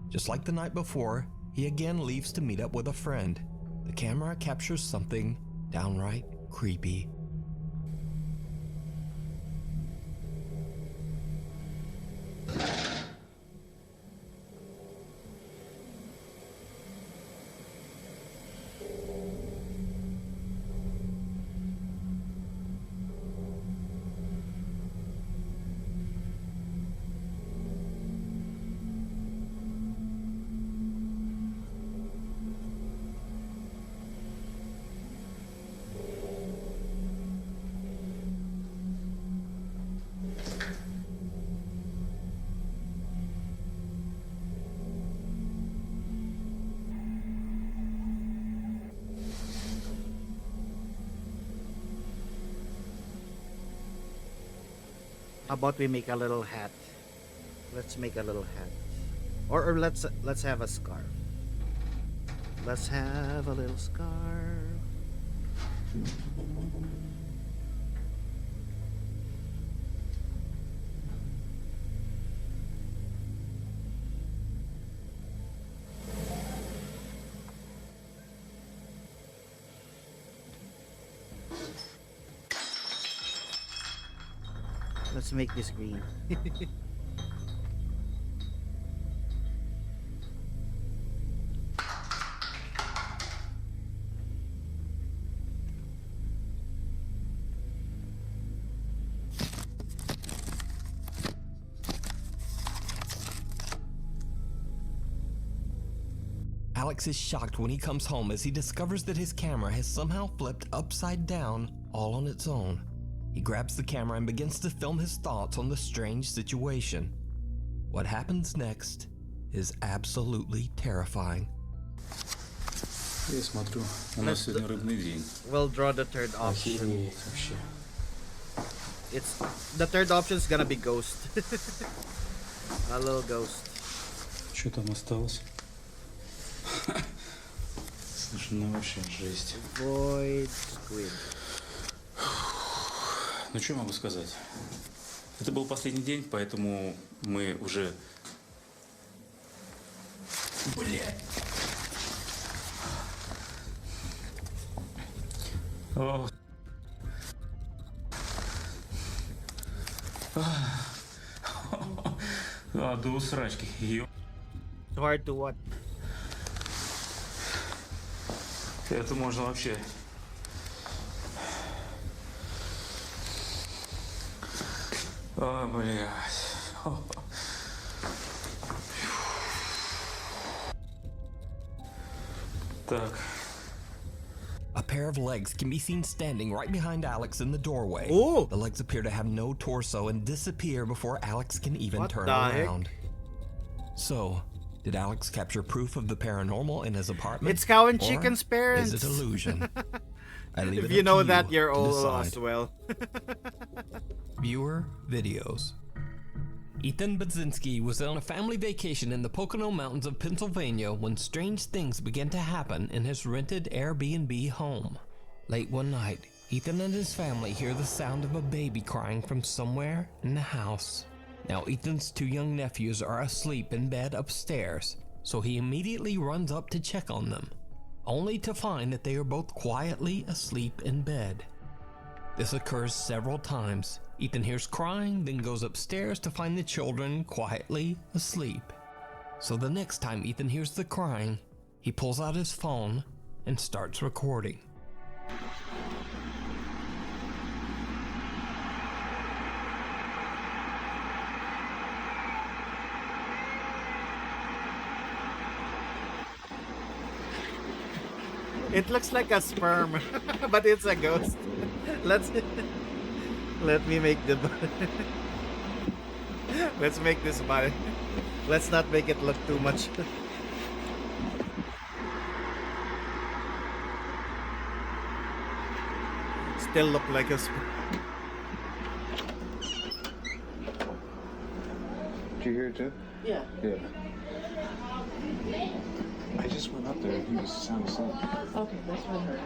Just like the night before, he again leaves to meet up with a friend. The camera captures something downright creepy. How about we make a little hat? Let's make a little hat. Or let's have a scarf. Let's have a little scarf. Let's make this green. Alex is shocked when he comes home as he discovers that his camera has somehow flipped upside down all on its own. He grabs the camera and begins to film his thoughts on the strange situation. What happens next is absolutely terrifying. Я смотрю, у нас сегодня рыбный день. We'll draw the third option. Охереть вообще. It's the third option is gonna be ghost. A little ghost. Что там осталось? Слушай, ну вообще жесть. Void squid. Ну что могу сказать? Это был последний день, поэтому мы уже... Блядь! О. До усрачки. Hard to what? Это можно вообще... О, блядь. Так. A pair of legs can be seen standing right behind Alex in the doorway. Ooh. The legs appear to have no torso and disappear before Alex can even What turn the heck? around. So, did Alex capture proof of the paranormal in his apartment? It's Cow and Or Chicken's parents. Is it illusion? I leave If it you up know to that, you you're to all decide. lost. Well. Viewer videos. Ethan Budzinski was on a family vacation in the Pocono Mountains of Pennsylvania when strange things began to happen in his rented Airbnb home. Late one night, Ethan and his family hear the sound of a baby crying from somewhere in the house. Now, Ethan's two young nephews are asleep in bed upstairs, so he immediately runs up to check on them, only to find that they are both quietly asleep in bed. This occurs several times. Ethan hears crying, then goes upstairs to find the children quietly asleep. So the next time Ethan hears the crying, he pulls out his phone and starts recording. It looks like a sperm, but it's a ghost. Let me make the let's make this body. Let's not make it look too much. Still look like a sperm. Did you hear it too? Yeah. Yeah. I just went up there. He was sound asleep. Okay, that's what I heard.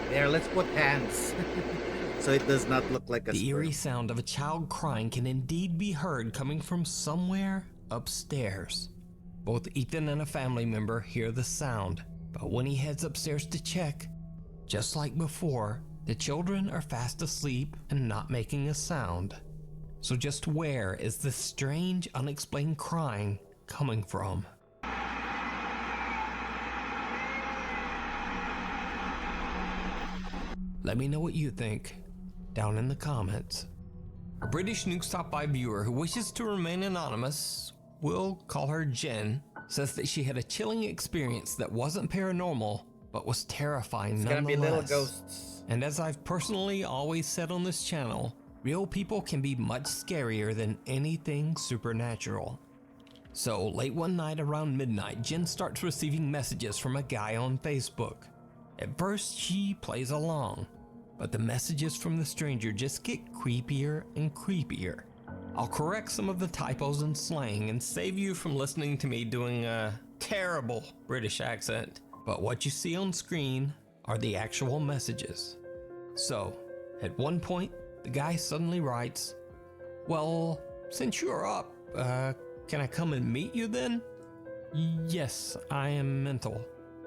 There, let's put hands. So it does not look like a The sperm. eerie sound of a child crying can indeed be heard coming from somewhere upstairs. Both Ethan and a family member hear the sound, but when he heads upstairs to check, just like before, the children are fast asleep and not making a sound. So just where is this strange, unexplained crying coming from? Let me know what you think down in the comments. A British Nuke Stop By viewer who wishes to remain anonymous, we'll call her Jen, says that she had a chilling experience that wasn't paranormal, but was terrifying It's nonetheless. gonna be little ghosts. And as I've personally always said on this channel, real people can be much scarier than anything supernatural. So late one night around midnight, Jen starts receiving messages from a guy on Facebook. At first, she plays along, but the messages from the stranger just get creepier and creepier. I'll correct some of the typos and slang and save you from listening to me doing a terrible British accent, but what you see on screen are the actual messages. So, at one point, the guy suddenly writes, "Well, since you're up, can I come and meet you then?" "Yes, I am mental.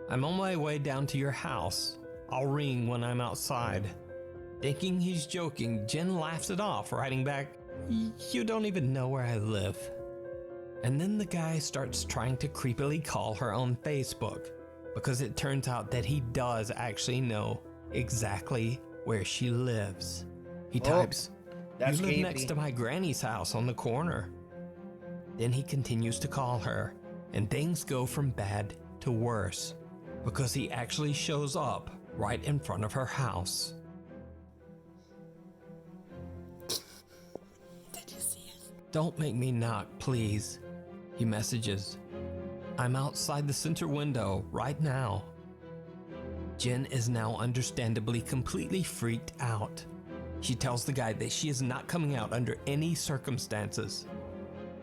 I'm on my way down to your house. I'll ring when I'm outside." Thinking he's joking, Jen laughs it off, writing back, "You don't even know where I live." And then the guy starts trying to creepily call her on Facebook, because it turns out that he does actually know exactly where she lives. He types, that's "You live creepy. next to my granny's house on the corner." Then he continues to call her, and things go from bad to worse, because he actually shows up right in front of her house. Did you see it? "Don't make me knock, please," he messages. "I'm outside the center window right now." Jen is now understandably completely freaked out. She tells the guy that she is not coming out under any circumstances,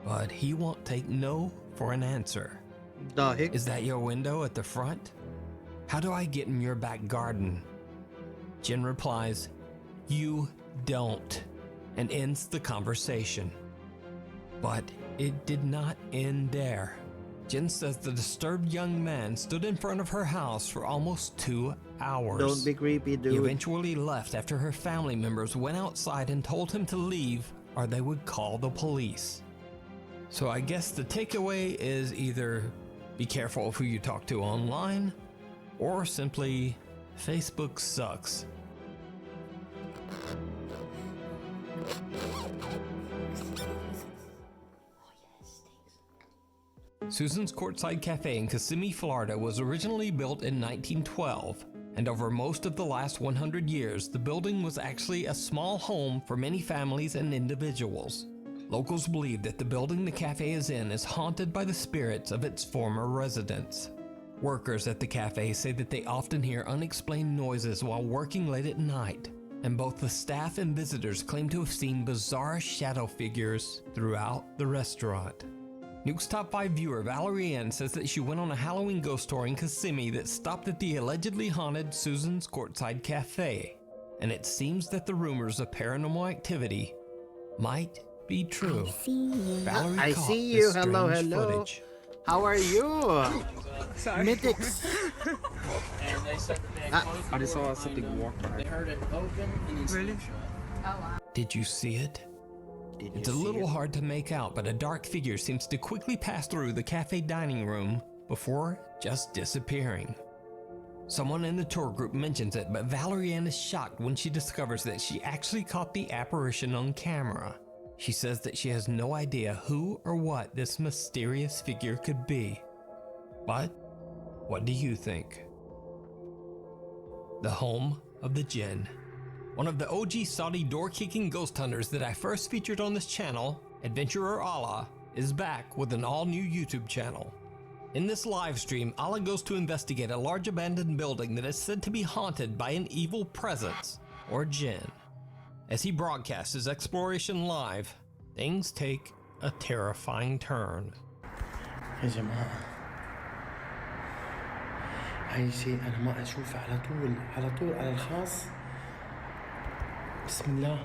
but he won't take no for an answer. The heck? "Is that your window at the front? How do I get in your back garden?" Jen replies, "You don't," and ends the conversation. But it did not end there. Jen says the disturbed young man stood in front of her house for almost 2 hours. Don't be creepy, dude. He eventually left after her family members went outside and told him to leave or they would call the police. So I guess the takeaway is either be careful of who you talk to online or simply Facebook sucks. Susan's Courtside Cafe in Kissimmee, Florida was originally built in 1912, and over most of the last 100 years, the building was actually a small home for many families and individuals. Locals believe that the building the cafe is in is haunted by the spirits of its former residents. Workers at the cafe say that they often hear unexplained noises while working late at night, and both the staff and visitors claim to have seen bizarre shadow figures throughout the restaurant. Nuke's Top 5 viewer Valerie Ann says that she went on a Halloween ghost tour in Kissimmee that stopped at the allegedly haunted Susan's Courtside Cafe, and it seems that the rumors of paranormal activity might be true. Valerie I caught see this you. Hello, strange hello. footage. How are you? Sorry. Mythics. And they said that they closed the I just door saw behind something them. walk by. They heard it open and then Really? shut. Oh, wow. Did you see it? It's a little hard to make out, but a dark figure seems to quickly pass through the cafe dining room before just disappearing. Someone in the tour group mentions it, but Valerie Ann is shocked when she discovers that she actually caught the apparition on camera. She says that she has no idea who or what this mysterious figure could be. But what do you think? The home of the Jinn. One of the OG Saudi door-kicking ghost hunters that I first featured on this channel, Adventurer Allah, is back with an all-new YouTube channel. In this live stream, Allah goes to investigate a large abandoned building that is said to be haunted by an evil presence, or Jinn. As he broadcasts his exploration live, things take a terrifying turn. يا جماعة هاي شيء أنا ما أشوفه على طول على الخاص. بسم الله.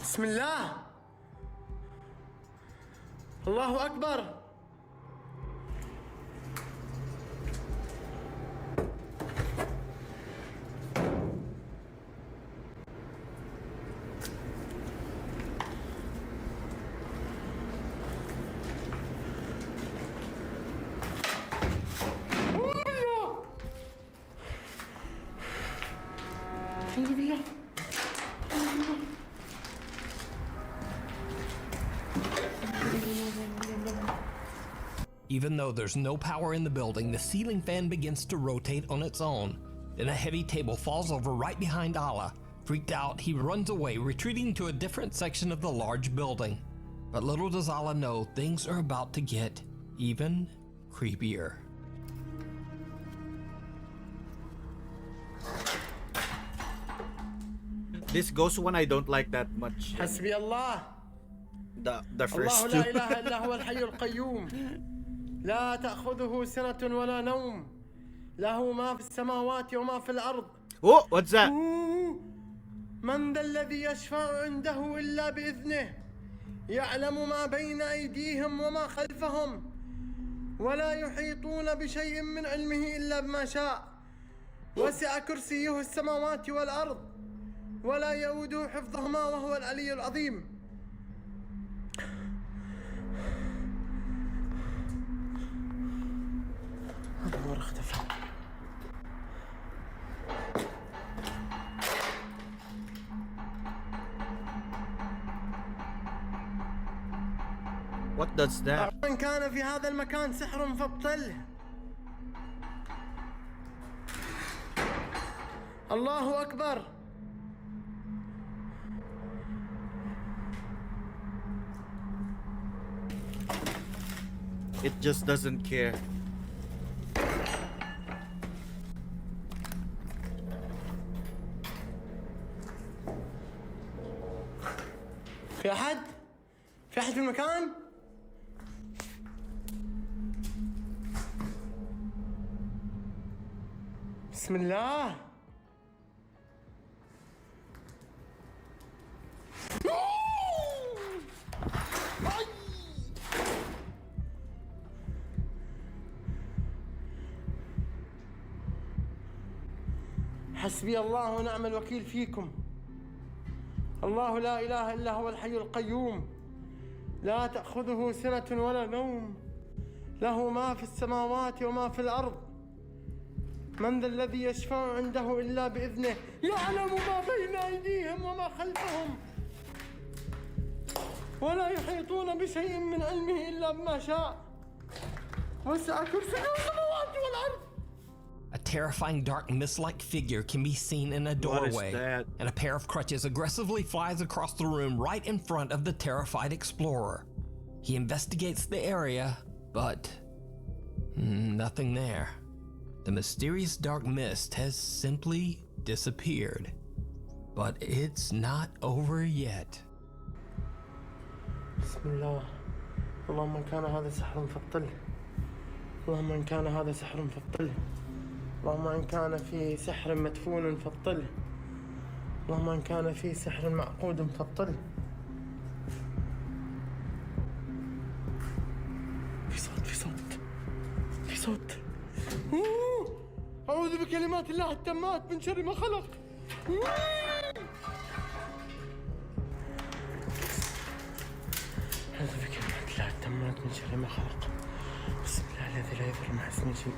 بسم الله. الله أكبر. Even though there's no power in the building, the ceiling fan begins to rotate on its own. Then a heavy table falls over right behind Allah. Freaked out, he runs away, retreating to a different section of the large building. But little does Allah know, things are about to get even creepier. This ghost one I don't like that much. حسبي الله. The first الله two. لا إله إلا هو الحي القيوم لا تأخذه سنة ولا نوم له ما في السماوات وما في الأرض. Oh, what's that? من ذا الذي يشفع عنده إلا بإذنه يعلم ما بين أيديهم وما خلفهم ولا يحيطون بشيء من علمه إلا بما شاء وسع كرسيه السماوات والأرض ولا يؤوده حفظهما وهو العلي العظيم. النور اختفى. What does that? من كان في هذا المكان سحر فابطله. الله أكبر. It just doesn't care. في أحد؟ في أحد في المكان؟ بسم الله. حسبي الله ونعم الوكيل فيكم. الله لا إله إلا هو الحي القيوم لا تأخذه سنة ولا نوم له ما في السماوات وما في الأرض من ذا الذي يشفع عنده إلا بإذنه يعلم ما بين أيديهم وما خلفهم ولا يحيطون بشيء من علمه إلا بما شاء وسع كرسيه السماوات والأرض. A terrifying dark mist-like figure can be seen in a What is doorway, that? and a pair of crutches aggressively flies across the room right in front of the terrified explorer. He investigates the area, but nothing there. The mysterious dark mist has simply disappeared. But it's not over yet. بسم الله. اللهم إن كان هذا سحر فابطله. اللهم إن كان هذا سحر فابطله. اللهم إن كان في سحر مدفون فابطله. اللهم إن كان في سحر معقود فابطله. في صوت في صوت في صوت. أعوذ بكلمات الله التامات من شر ما خلق. أعوذ بكلمات الله التامات من شر ما خلق. بسم الله الذي لا يضر مع اسمه شيء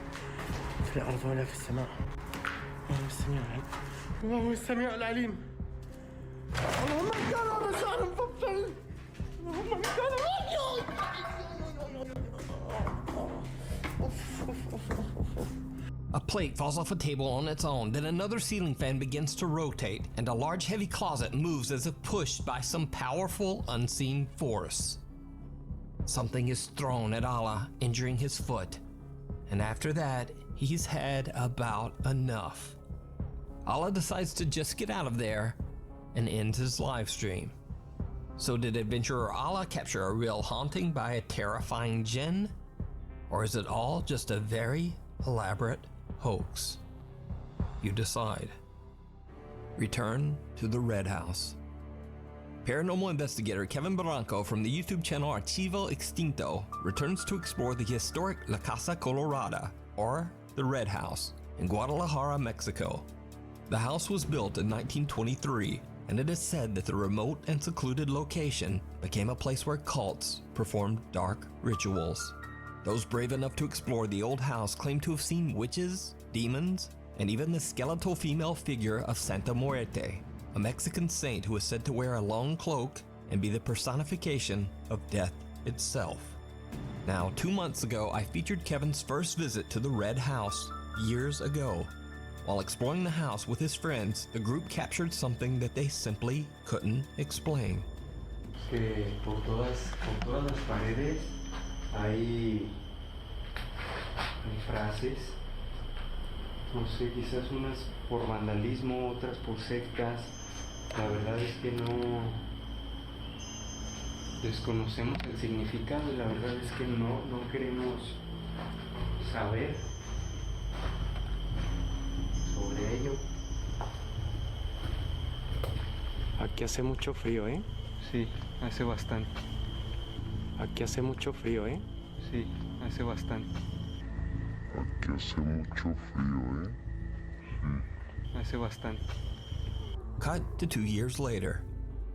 في الأرض ولا في السماء. الله السميع العليم. اللهم إن كان هذا سحر فابطل. اللهم إن كان A plate falls off a table on its own, then another ceiling fan begins to rotate, and a large heavy closet moves as if pushed by some powerful unseen force. Something is thrown at Allah, injuring his foot, and after that, he's had about enough. Allah decides to just get out of there and ends his live stream. So did adventurer Allah capture a real haunting by a terrifying jinn? Or is it all just a very elaborate hoax? You decide. Return to the Red House. Paranormal investigator Kevin Barranco from the YouTube channel Archivo Extinto returns to explore the historic La Casa Colorada, or the Red House, in Guadalajara, Mexico. The house was built in 1923, and it is said that the remote and secluded location became a place where cults performed dark rituals. Those brave enough to explore the old house claim to have seen witches, demons, and even the skeletal female figure of Santa Muerte, a Mexican saint who is said to wear a long cloak and be the personification of death itself. Now, 2 months ago, I featured Kevin's first visit to the Red House years ago. While exploring the house with his friends, the group captured something that they simply couldn't explain. Que por todas las paredes hay frases, no sé, quizás unas por vandalismo, otras por sectas. La verdad es que no desconocemos el significado y la verdad es que no queremos saber sobre ello. Aquí hace mucho frío, ¿eh? Sí, hace bastante. Aquí hace mucho frío, ¿eh? Sí, hace bastante. Aquí hace mucho frío, ¿eh? Sí. Hace bastante. Cut to 2 years later.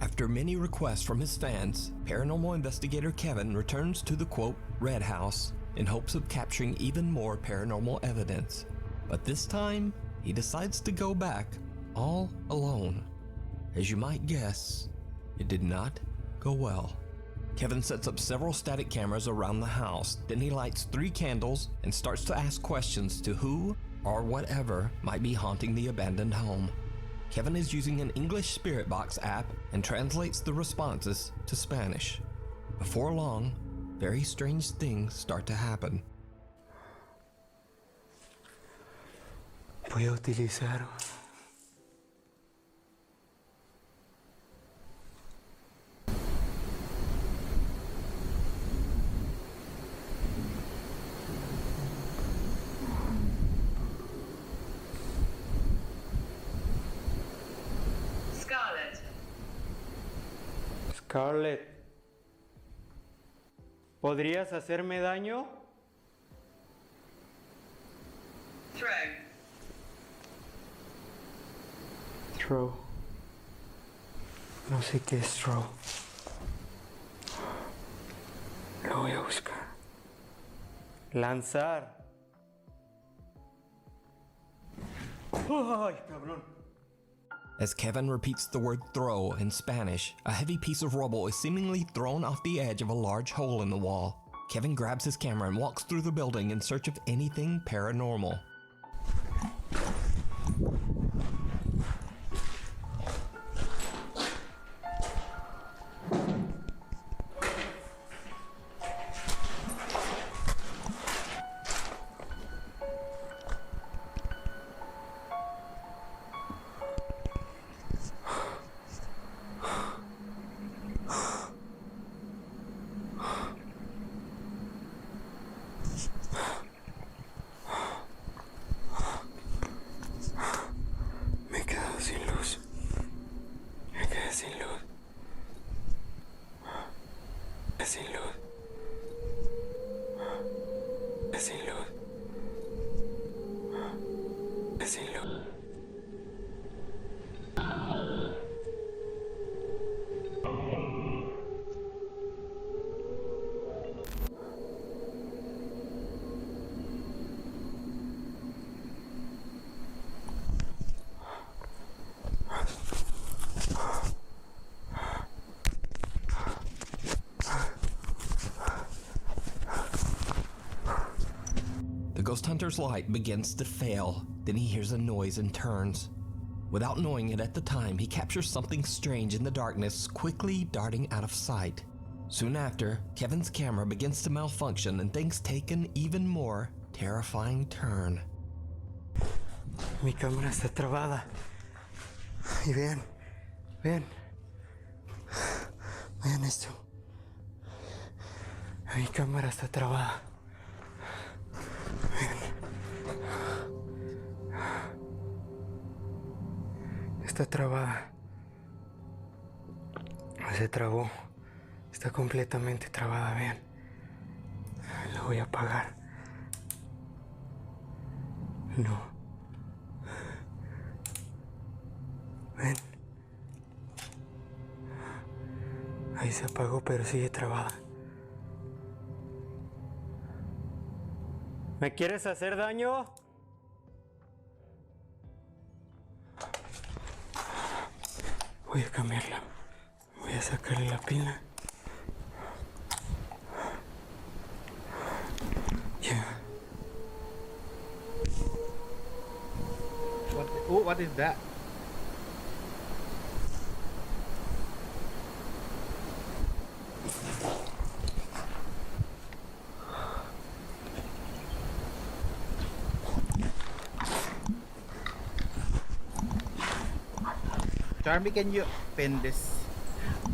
After many requests from his fans, paranormal investigator Kevin returns to the quote, Red House in hopes of capturing even more paranormal evidence. But this time, he decides to go back all alone. As you might guess, it did not go well. Kevin sets up several static cameras around the house, then he lights 3 candles and starts to ask questions to who or whatever might be haunting the abandoned home. Kevin is using an English spirit box app and translates the responses to Spanish. Before long, very strange things start to happen. Voy a utilizar Scarlett, ¿podrías hacerme daño? Throw. throw. No sé qué es throw. Lo voy a buscar. Lanzar. Ay, cabrón. As Kevin repeats the word throw in Spanish, a heavy piece of rubble is seemingly thrown off the edge of a large hole in the wall. Kevin grabs his camera and walks through the building in search of anything paranormal. Me he quedado sin luz. Me quedé sin luz. Me quedé sin luz. Me quedé sin luz. Me quedé sin luz. The ghost hunter's light begins to fail, then he hears a noise and turns. Without knowing it at the time, he captures something strange in the darkness, quickly darting out of sight. Soon after, Kevin's camera begins to malfunction and things take an even more terrifying turn. Mi cámara está trabada. Y vean, vean. Vean esto. Mi cámara está trabada. Está trabada. Se trabó. Está completamente trabada, vean. La voy a apagar. No. Ven. Ahí se apagó, pero sigue trabada. ¿Me quieres hacer daño? Voy a cambiarla. Voy a sacarle la pila. Ya. What is that? Charmy, can you pin this?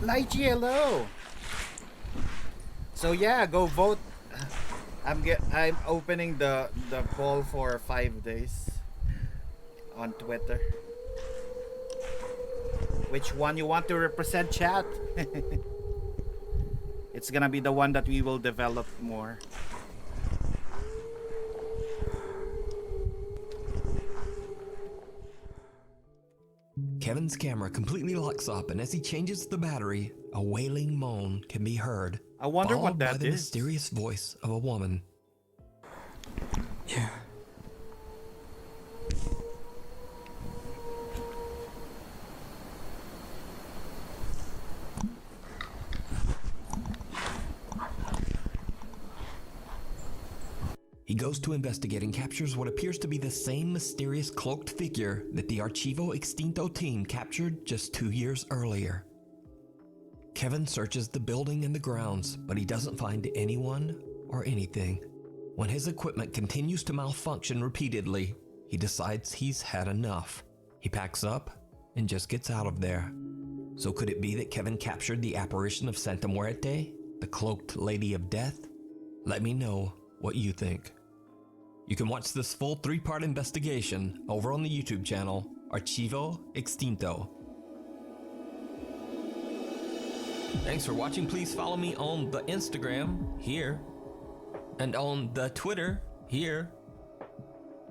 Light yellow. So yeah, go vote. I'm opening the poll for 5 days on Twitter. Which one you want to represent, chat? It's gonna be the one that we will develop more. Kevin's camera completely locks up, and as he changes the battery, a wailing moan can be heard. I wonder what followed by that the is. mysterious voice of a woman. Yeah. He goes to investigate and captures what appears to be the same mysterious cloaked figure that the Archivo Extinto team captured just 2 years earlier. Kevin searches the building and the grounds, but he doesn't find anyone or anything. When his equipment continues to malfunction repeatedly, he decides he's had enough. He packs up and just gets out of there. So could it be that Kevin captured the apparition of Santa Muerte, the cloaked Lady of Death? Let me know what you think. You can watch this full 3-part investigation over on the YouTube channel, Archivo Extinto. Thanks for watching. Please follow me on the Instagram here, and on the Twitter here,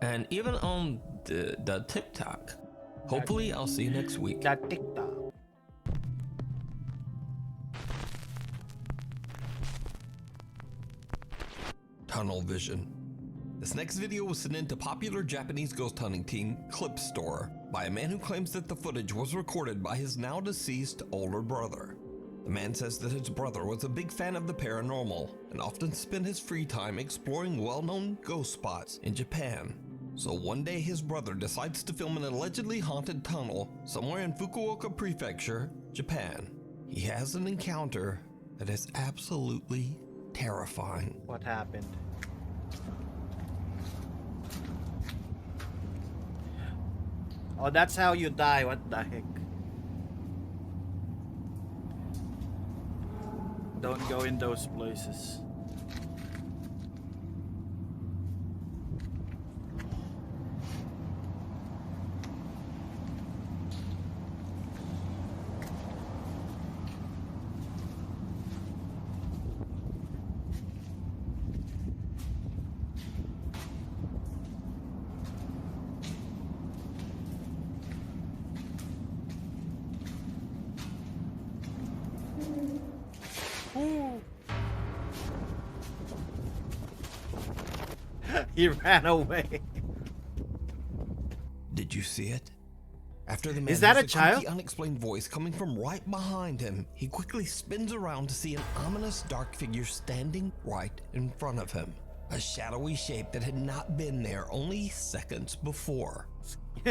and even on the TikTok. Hopefully, I'll see you next week. That TikTok. Tunnel vision. This next video was sent in to popular Japanese ghost hunting team Clipstore by a man who claims that the footage was recorded by his now deceased older brother. The man says that his brother was a big fan of the paranormal and often spent his free time exploring well-known ghost spots in Japan. So one day his brother decides to film an allegedly haunted tunnel somewhere in Fukuoka Prefecture, Japan. He has an encounter that is absolutely terrifying. What happened? Oh, that's how you die. What the heck? Don't go in those places. He ran away. Did you see it? After the man Is that hears a child? creepy, unexplained voice coming from right behind him, he quickly spins around to see an ominous dark figure standing right in front of him. A shadowy shape that had not been there only seconds before.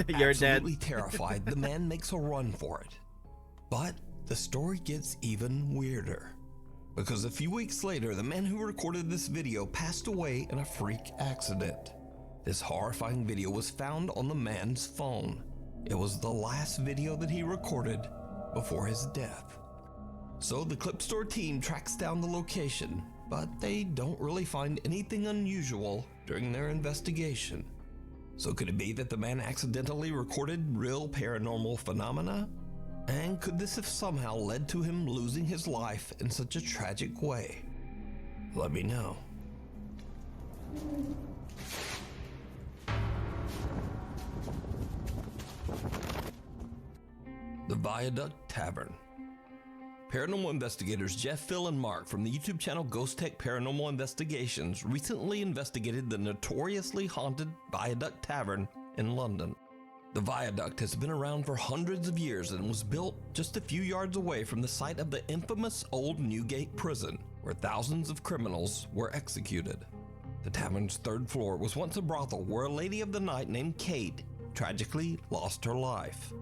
You're Absolutely dead. terrified, the man makes a run for it. But the story gets even weirder. Because a few weeks later, the man who recorded this video passed away in a freak accident. This horrifying video was found on the man's phone. It was the last video that he recorded before his death. So the Clipstore team tracks down the location, but they don't really find anything unusual during their investigation. So could it be that the man accidentally recorded real paranormal phenomena? And could this have somehow led to him losing his life in such a tragic way? Let me know. The Viaduct Tavern. Paranormal investigators Jeff, Phil, and Mark from the YouTube channel Ghost Tech Paranormal Investigations recently investigated the notoriously haunted Viaduct Tavern in London. The viaduct has been around for hundreds of years and was built just a few yards away from the site of the infamous old Newgate prison, where thousands of criminals were executed. The tavern's third floor was once a brothel where a lady of the night named Kate tragically lost her life.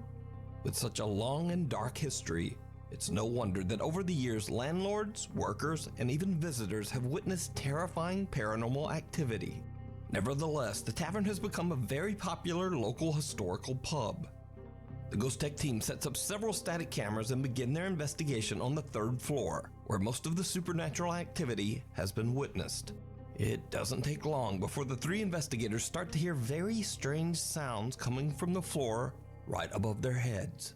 With such a long and dark history, it's no wonder that over the years landlords, workers, and even visitors have witnessed terrifying paranormal activity. Nevertheless, the tavern has become a very popular local historical pub. The Ghost Tech team sets up several static cameras and begin their investigation on the third floor, where most of the supernatural activity has been witnessed. It doesn't take long before the three investigators start to hear very strange sounds coming from the floor right above their heads.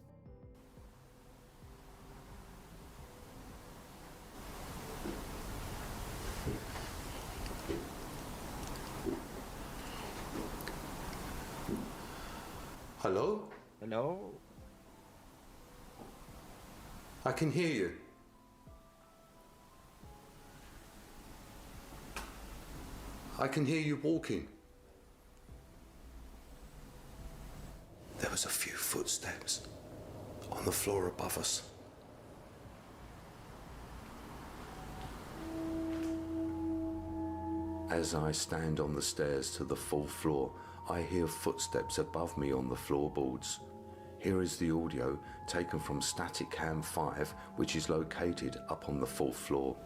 Hello? Hello? I can hear you. I can hear you walking. There was a few footsteps on the floor above us. As I stand on the stairs to the fourth floor, I hear footsteps above me on the floorboards. Here is the audio taken from Static Cam 5, which is located up on the fourth floor.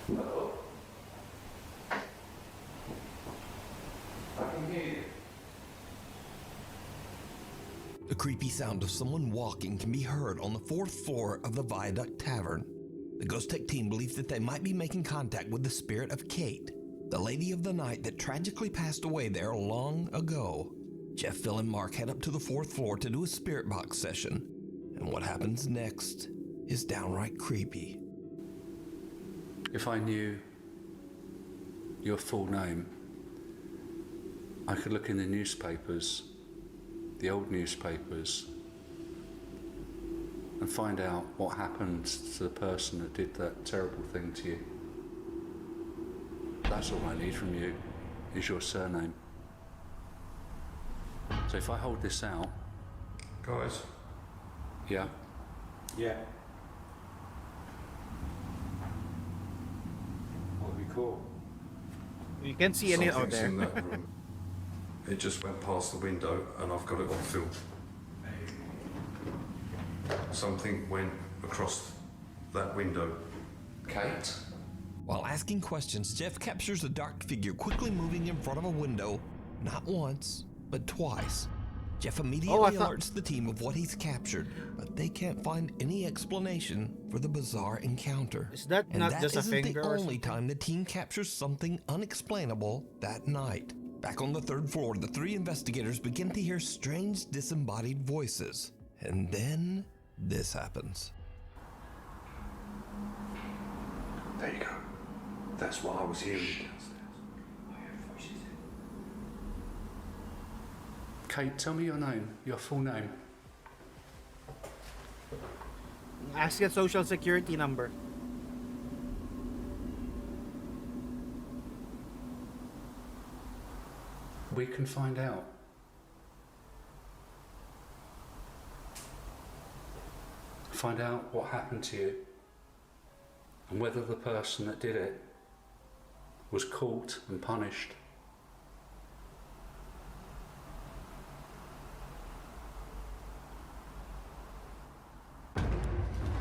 Hello? I can hear you. The creepy sound of someone walking can be heard on the fourth floor of the Viaduct Tavern. The Ghost Tech team believes that they might be making contact with the spirit of Kate, the lady of the night that tragically passed away there long ago. Jeff, Phil, and Mark head up to the fourth floor to do a spirit box session, and what happens next is downright creepy. If I knew your full name, I could look in the newspapers, the old newspapers, and find out what happened to the person that did that terrible thing to you. That's all I need from you, is your surname. So if I hold this out... Guys? Yeah? Yeah. What would be cool? You can't see any out Something's there. in that room. It just went past the window and I've got it on film. Something went across that window. Kate? While asking questions, Jeff captures a dark figure quickly moving in front of a window, not once, but twice. Jeff immediately alerts the team of what he's captured, but they can't find any explanation for the bizarre encounter. Is that and not that just a isn't finger the or only time the team captures something unexplainable that night. Back on the third floor, the three investigators begin to hear strange disembodied voices. And then this happens. There you go. That's what I was hearing downstairs. Kate, tell me your name, your full name. Ask your social security number. We can find out. Find out what happened to you and whether the person that did it was caught and punished.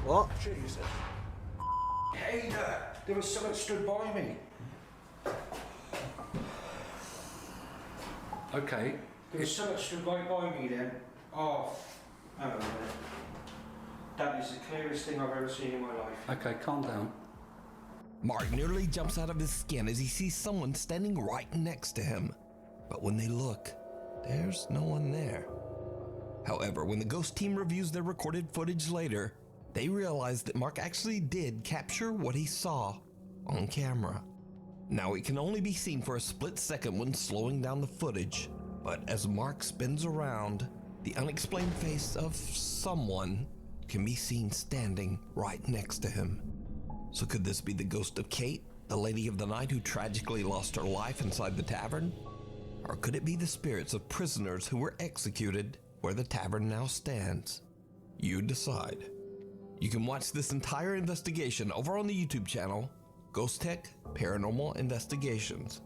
What? Jesus. Hey there was someone stood by me. Okay. There was someone stood right by me then. Oh, hang on a minute. That is the clearest thing I've ever seen in my life. Okay, calm down. Mark nearly jumps out of his skin as he sees someone standing right next to him. But when they look, there's no one there. However, when the ghost team reviews their recorded footage later, they realize that Mark actually did capture what he saw on camera. Now it can only be seen for a split second when slowing down the footage, but as Mark spins around, the unexplained face of someone can be seen standing right next to him. So could this be the ghost of Kate, the lady of the night who tragically lost her life inside the tavern? Or could it be the spirits of prisoners who were executed where the tavern now stands? You decide. You can watch this entire investigation over on the YouTube channel, Ghost Tech Paranormal Investigations.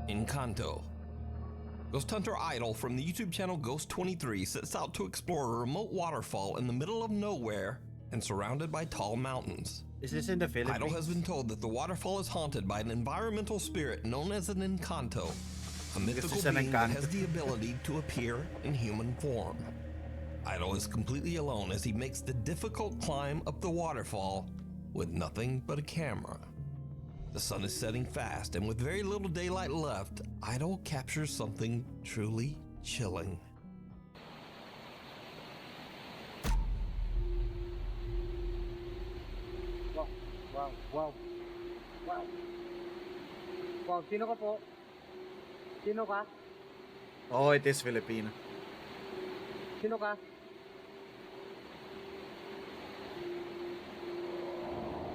Encanto. Ghost hunter Idol from the YouTube channel Ghost23 sets out to explore a remote waterfall in the middle of nowhere and surrounded by tall mountains. Is this in the Philippines? Idol has been told that the waterfall is haunted by an environmental spirit known as an Encanto, a mythical being that has the ability to appear in human form. Idol is completely alone as he makes the difficult climb up the waterfall with nothing but a camera. The sun is setting fast, and with very little daylight left, Idol captures something truly chilling. Wow. Sino ka po? Sino ka? Oh, it is Filipino. Sino ka?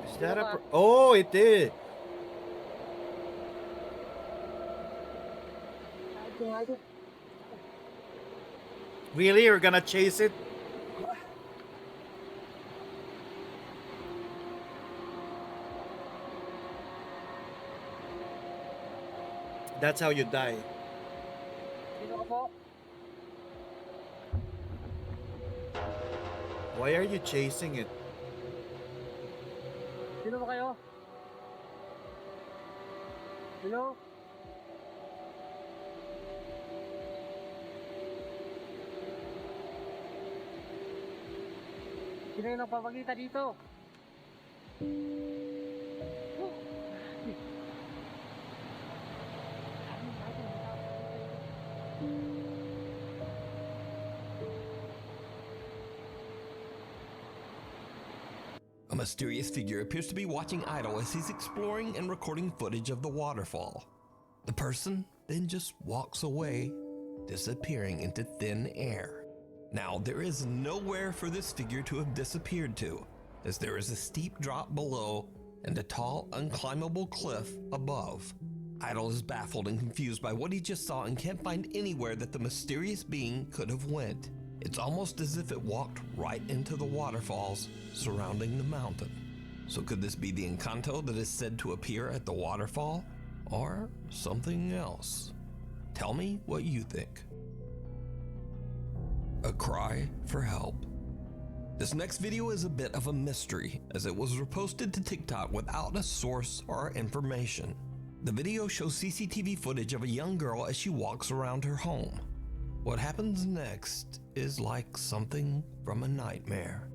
Is that oh, it is. Really? You're gonna chase it? That's how you die. Sino ka po? Why are you chasing it? Sino ba kayo? Hello? Sino yung nagpapakita dito? A A mysterious figure appears to be watching Idol as he's exploring and recording footage of the waterfall. The person then just walks away, disappearing into thin air. Now, there is nowhere for this figure to have disappeared to, as there is a steep drop below and a tall, unclimbable cliff above. Idol is baffled and confused by what he just saw and can't find anywhere that the mysterious being could have went. It's almost as if it walked right into the waterfalls surrounding the mountain. So could this be the Encanto that is said to appear at the waterfall? Or something else? Tell me what you think. A cry for help. This next video is a bit of a mystery, as it was reposted to TikTok without a source or information. The video shows CCTV footage of a young girl as she walks around her home. What happens next is like something from a nightmare.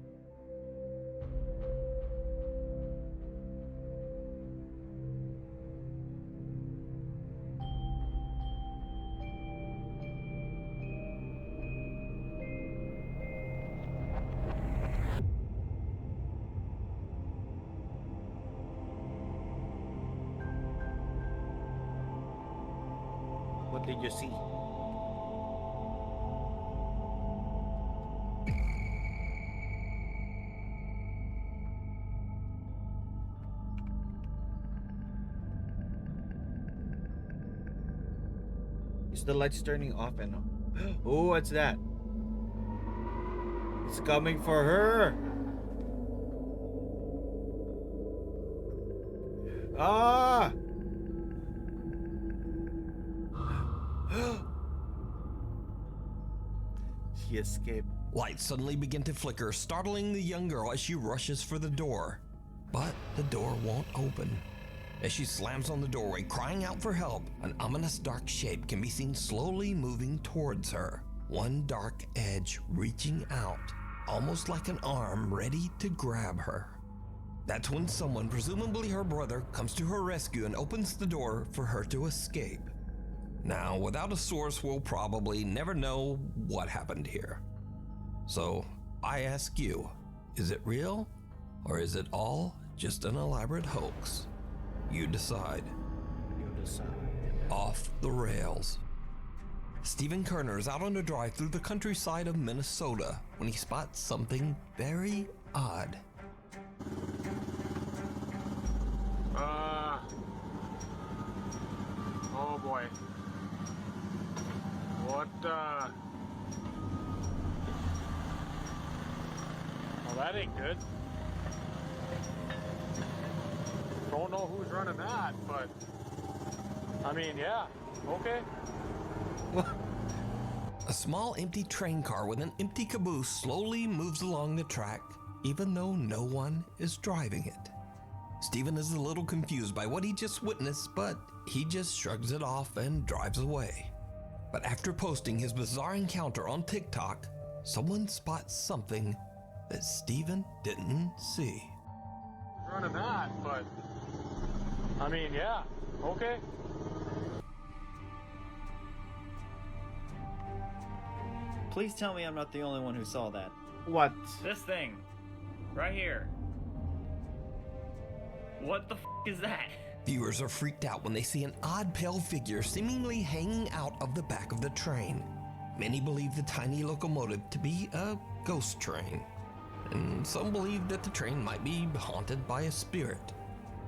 What did you see? Is the lights turning off and on? Oh, what's that? It's coming for her. Ah! She escaped. Lights suddenly begin to flicker, startling the young girl as she rushes for the door. But the door won't open. As she slams on the doorway, crying out for help, an ominous dark shape can be seen slowly moving towards her. One dark edge reaching out, almost like an arm ready to grab her. That's when someone, presumably her brother, comes to her rescue and opens the door for her to escape. Now, without a source, we'll probably never know what happened here. So, I ask you, is it real? Or is it all just an elaborate hoax? You decide. You decide. Off the rails. Stephen Kerner is out on a drive through the countryside of Minnesota when he spots something very odd. Oh boy. What, Well, that ain't good. Don't know who's running that, but... I mean, yeah, okay. A small empty train car with an empty caboose slowly moves along the track, even though no one is driving it. Stephen is a little confused by what he just witnessed, but he just shrugs it off and drives away. But after posting his bizarre encounter on TikTok, someone spots something that Stephen didn't see. Running that, but... I mean, yeah, okay. Please tell me I'm not the only one who saw that. What? This thing. Right here. What the f*** is that? Viewers are freaked out when they see an odd pale figure seemingly hanging out of the back of the train. Many believe the tiny locomotive to be a ghost train, and some believe that the train might be haunted by a spirit,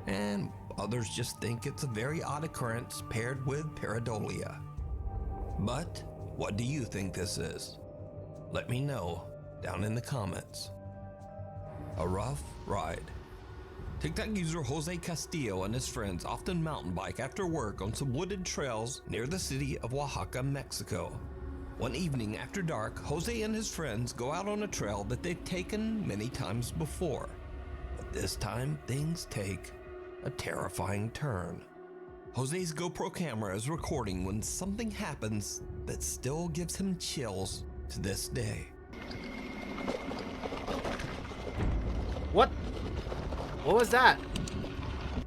and others just think it's a very odd occurrence paired with pareidolia. But what do you think this is? Let me know down in the comments. A rough ride. TikTok user Jose Castillo and his friends often mountain bike after work on some wooded trails near the city of Oaxaca, Mexico. One evening after dark, Jose and his friends go out on a trail that they've taken many times before. But this time, things take a terrifying turn. Jose's GoPro camera is recording when something happens that still gives him chills to this day. What? What was that?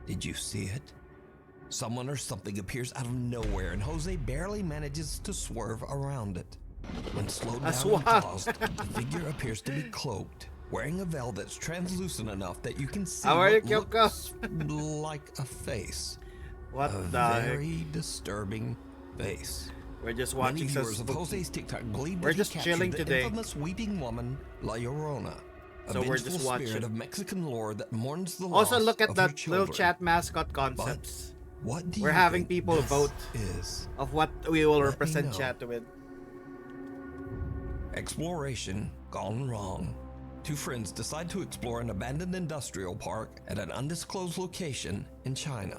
Did you see it? Someone or something appears out of nowhere and Jose barely manages to swerve around it. When slowed down and paused, the figure appears to be cloaked, wearing a veil that's translucent enough that you can see How are you, what Kyoko? looks like a face. What a the heck? very disturbing face. We're just Many watching some viewers of spooky. Jose's TikTok believe We're that just he chilling captured the today. infamous weeping woman, La Llorona, a So we're vengeful just spirit watching. of Mexican lore that mourns the Also, loss look at of her that little children. chat mascot concepts. What do We're you having think people this vote is? of what we will Let me represent know. chat with. Exploration gone wrong. Two friends decide to explore an abandoned industrial park at an undisclosed location in China.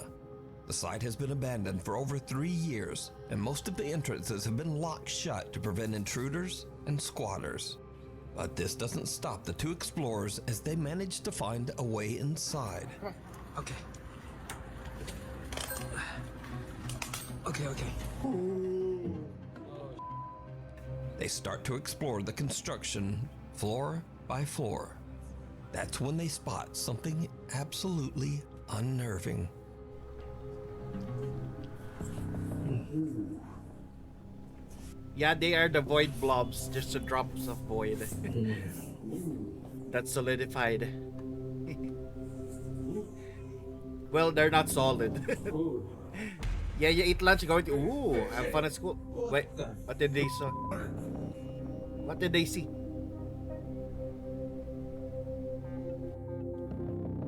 The site has been abandoned for over 3 years, and most of the entrances have been locked shut to prevent intruders and squatters. But this doesn't stop the two explorers as they manage to find a way inside. Okay. Okay. They start to explore the construction floor by floor. That's when they spot something absolutely unnerving. Yeah, they are the void blobs, just the drops of void. That's solidified. Well, they're not solid. Yeah, you eat lunch, going to have fun at school. Wait, what did they saw? What did they see?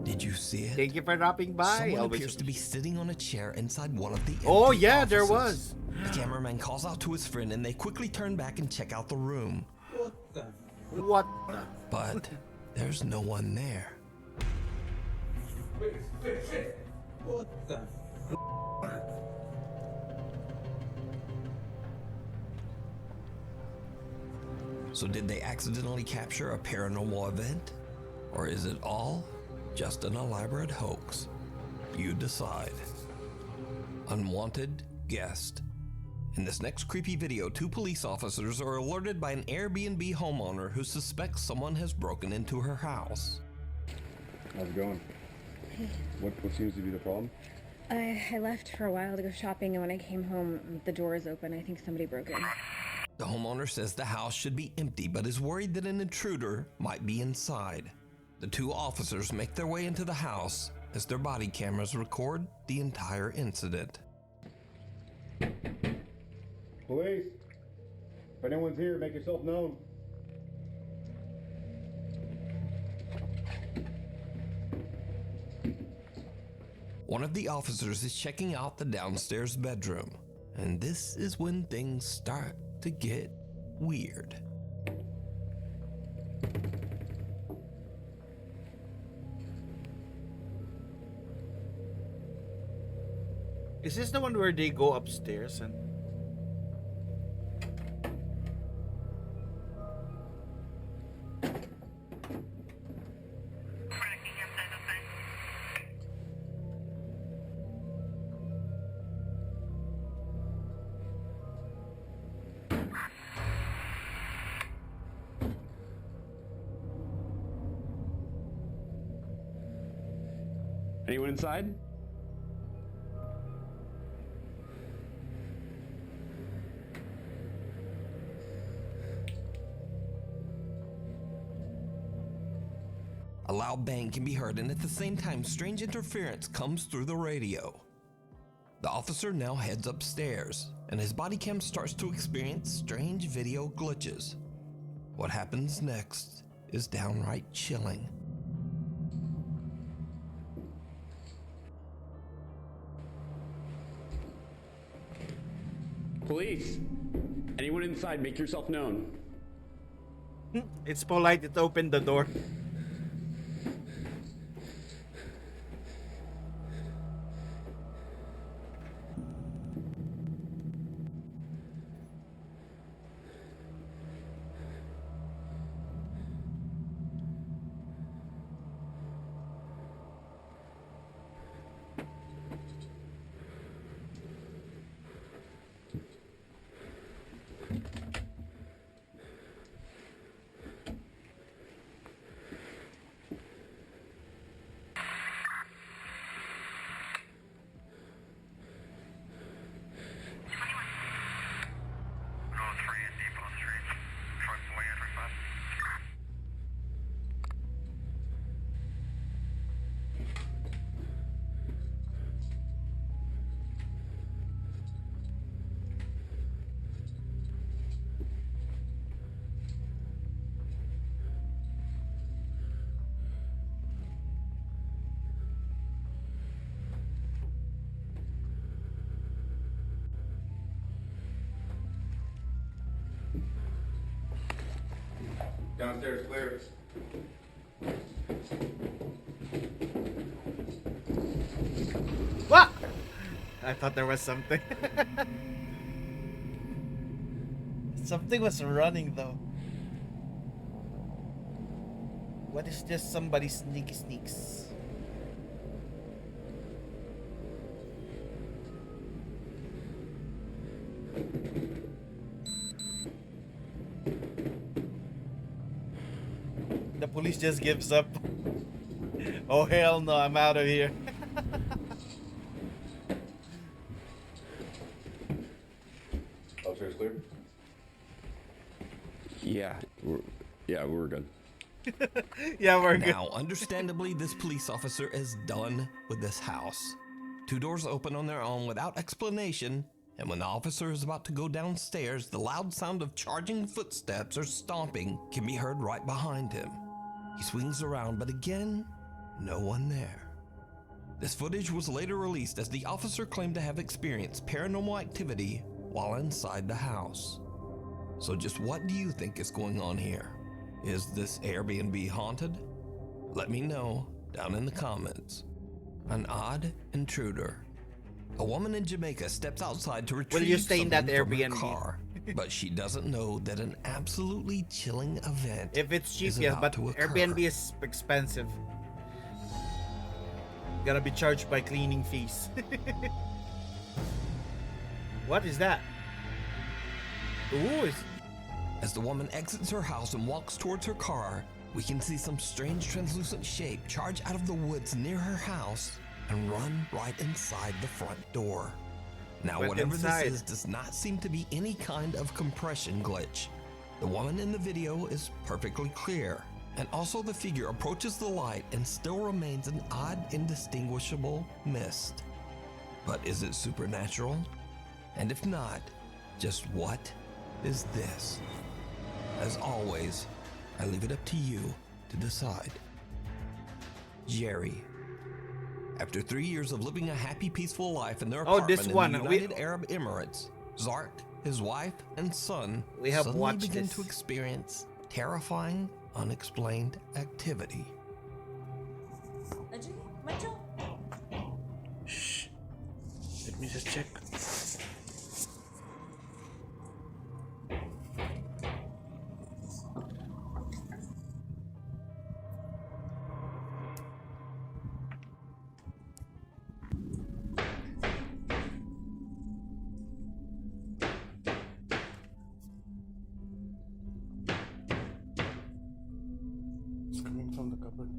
Did you see it? Thank you for dropping by. Someone Always appears to be sitting on a chair inside one of the Oh, empty yeah, there offices. was. The cameraman calls out to his friend and they quickly turn back and check out the room. What the? But there's no one there. What the? So did they accidentally capture a paranormal event? Or is it all just an elaborate hoax? You decide. Unwanted guest. In this next creepy video, two police officers are alerted by an Airbnb homeowner who suspects someone has broken into her house. How's it going? What seems to be the problem? I left for a while to go shopping, and when I came home, the door is open. I think somebody broke in. The homeowner says the house should be empty, but is worried that an intruder might be inside. The two officers make their way into the house as their body cameras record the entire incident. Police! If anyone's here, make yourself known. One of the officers is checking out the downstairs bedroom, and this is when things start to get weird. Is this the one where they go upstairs and... Anyone inside? A loud bang can be heard, and at the same time, strange interference comes through the radio. The officer now heads upstairs, and his body cam starts to experience strange video glitches. What happens next is downright chilling. Police! Anyone inside, make yourself known. It's polite, it opened the door. Downstairs clear. What? I thought there was something. Something was running though. What is this? Somebody sneaky sneaks. The police just gives up. Oh hell no, I'm out of here. Downstairs clear. Yeah, we're good. Yeah, we're good. Now, understandably, this police officer is done with this house. 2 doors open on their own without explanation, and when the officer is about to go downstairs, the loud sound of charging footsteps or stomping can be heard right behind him. He swings around, but again, no one there. This footage was later released as the officer claimed to have experienced paranormal activity while inside the house. So just what do you think is going on here? Is this Airbnb haunted? Let me know down in the comments. An odd intruder. A woman in Jamaica steps outside to retrieve Will you stay in that something from her Airbnb? car, but she doesn't know that an absolutely chilling event If it's cheap, is yes, about but to occur. Airbnb is expensive. Gotta be charged by cleaning fees. What is that? Ooh, As the woman exits her house and walks towards her car, we can see some strange translucent shape charge out of the woods near her house and run right inside the front door. Now, Went whatever inside. this is does not seem to be any kind of compression glitch. The woman in the video is perfectly clear, and also the figure approaches the light and still remains an odd, indistinguishable mist. But is it supernatural? And if not, just what is this? As always, I leave it up to you to decide. Jerry. After 3 years of living a happy, peaceful life in their Oh, apartment this in one. the United Arab Emirates, Zark, his wife, and son We have suddenly watched begin this. to experience terrifying, unexplained activity. Shh. Let me just check. It's coming from the cupboard.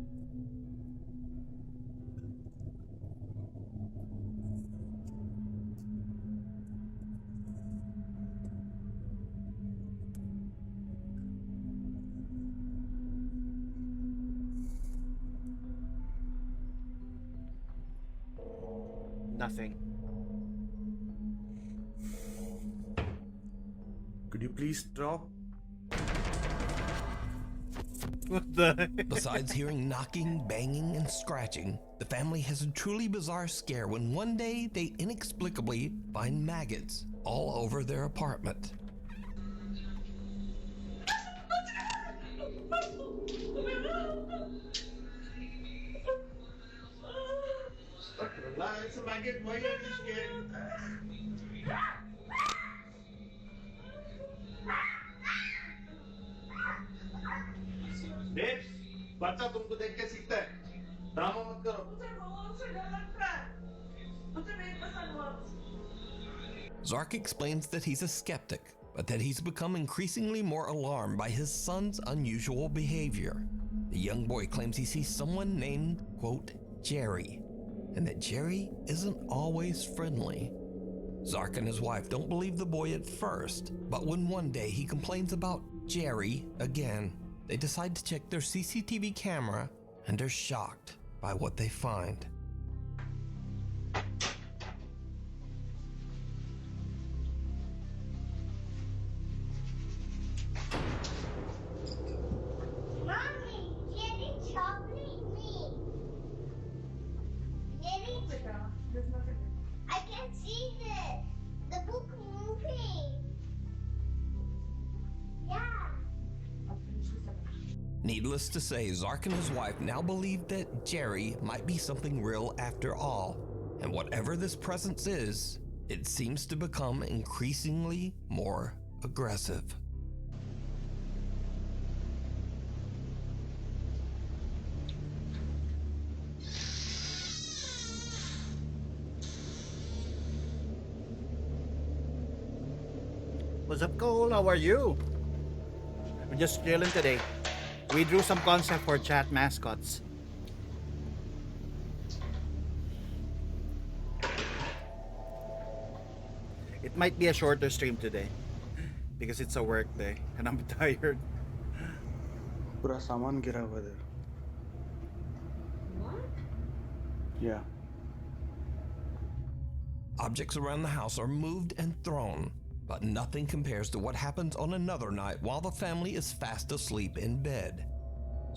Nothing. Could you please drop? What the? Besides hearing knocking, banging, and scratching, the family has a truly bizarre scare when one day they inexplicably find maggots all over their apartment. Babes, बच्चा तुमको देख के सीखता है drama मत करो Zark explains that he's a skeptic, but that he's become increasingly more alarmed by his son's unusual behavior. The young boy claims he sees someone named, quote, Jerry, and that Jerry isn't always friendly. Zark and his wife don't believe the boy at first, but when one day he complains about Jerry again, they decide to check their CCTV camera and are shocked by what they find. Mommy, Jerry chopping me. Jerry, I can see the book moving. Yeah. Needless to say, Zark and his wife now believe that Jerry might be something real after all, and whatever this presence is, it seems to become increasingly more aggressive. What's up, Cole? How are you? We're just chilling today. We drew some concept for chat mascots. It might be a shorter stream today because it's a work day and I'm tired. पूरा सामान गिरा हुआ है. What? Yeah. Objects around the house are moved and thrown, but nothing compares to what happens on another night while the family is fast asleep in bed.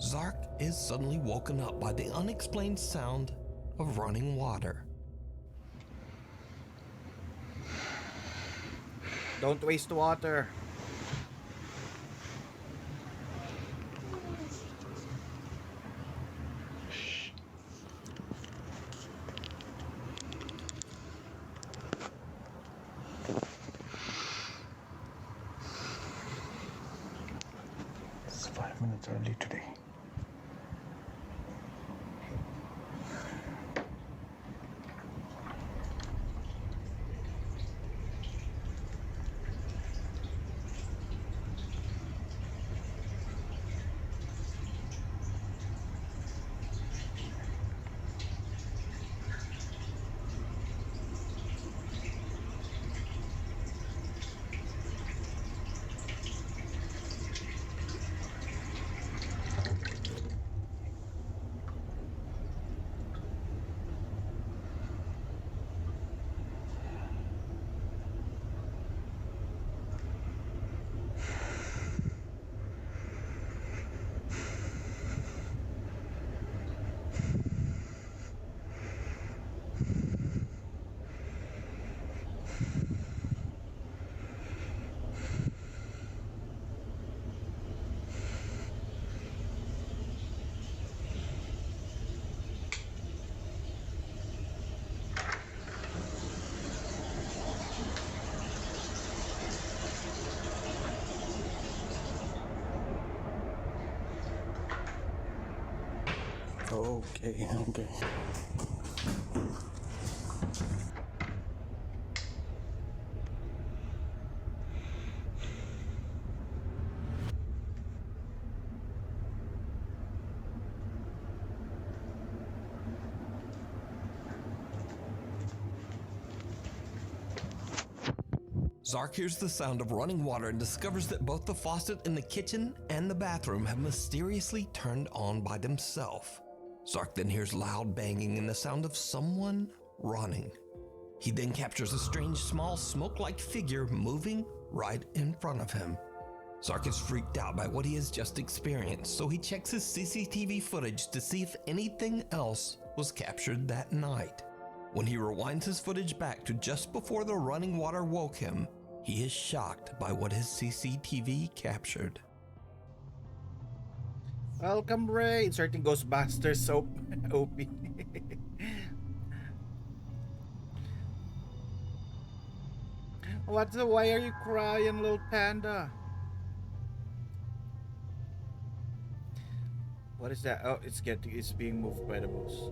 Zark is suddenly woken up by the unexplained sound of running water. Don't waste water. It's 5 minutes early today. Okay. Zark hears the sound of running water and discovers that both the faucet in the kitchen and the bathroom have mysteriously turned on by themselves. Zark then hears loud banging and the sound of someone running. He then captures a strange small smoke-like figure moving right in front of him. Zark is freaked out by what he has just experienced, so he checks his CCTV footage to see if anything else was captured that night. When he rewinds his footage back to just before the running water woke him, he is shocked by what his CCTV captured. Welcome, Ray. Inserting Ghostbusters soap. OP. Why are you crying, little panda? What is that? Oh, it's being moved by the boss.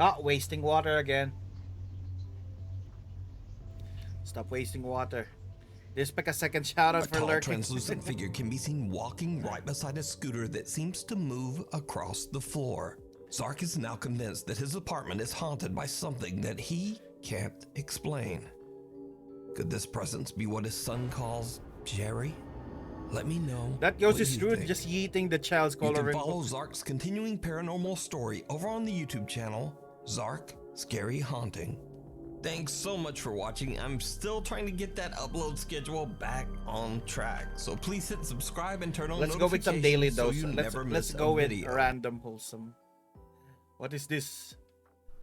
Ah, wasting water again. Stop wasting water. Just pick a second shout out A for tall, lurking. translucent figure can be seen walking right beside a scooter that seems to move across the floor. Zark is now convinced that his apartment is haunted by something that he can't explain. Could this presence be what his son calls Jerry? Let me know. That goes what is you true. think. Just yeeting the child's You can coloring follow books. Zark's continuing paranormal story over on the YouTube channel, Zark Scary Haunting. Thanks so much for watching. I'm still trying to get that upload schedule back on track. So please hit subscribe and turn on Let's go with some daily notifications dose. so you never Let's miss go a with video. random wholesome. What is this?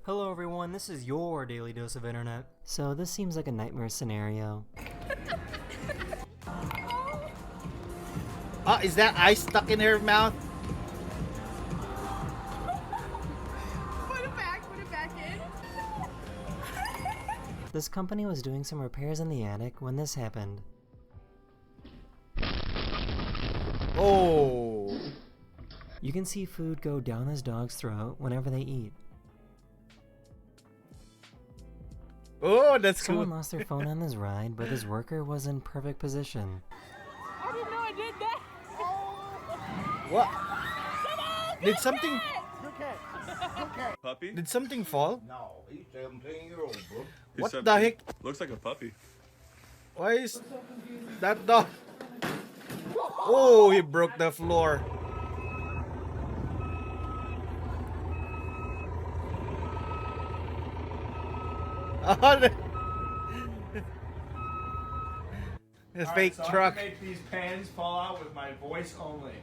Hello everyone, this is your daily dose of internet. So this seems like a nightmare scenario. Ah, is that ice stuck in her mouth? Put it back in. This company was doing some repairs in the attic when this happened. Oh. You can see food go down this dog's throat whenever they eat. Oh, that's cool. Someone lost their phone on this ride, but this worker was in perfect position. I didn't know I did that. What? Did something... Okay. Puppy? Did something fall? No, he's 17-year-old, bro. What the heck? Looks like a puppy. Why is that dog? Oh, he broke the floor. His fake so truck. I can make these pans fall out with my voice only.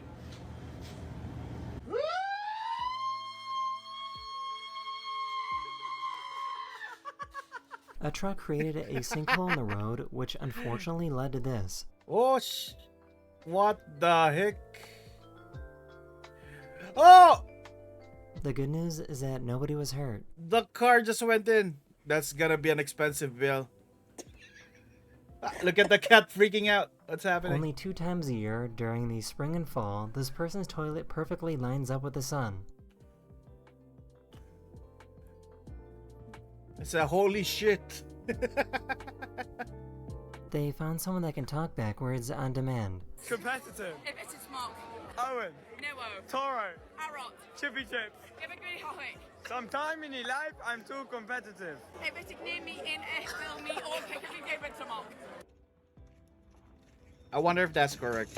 A truck created a sinkhole in the road, which unfortunately led to this. Oh, what the heck? Oh! The good news is that nobody was hurt. The car just went in. That's gonna be an expensive bill. Look at the cat freaking out. What's happening? Only 2 times a year, during the spring and fall, this person's toilet perfectly lines up with the sun. It's a holy shit. They found someone that can talk backwards on demand. Competitive. It's smoke. Owen. Noah. Toro. Arrot. Chippy Chips. Sometime in your life, I'm too competitive. I wonder if that's correct.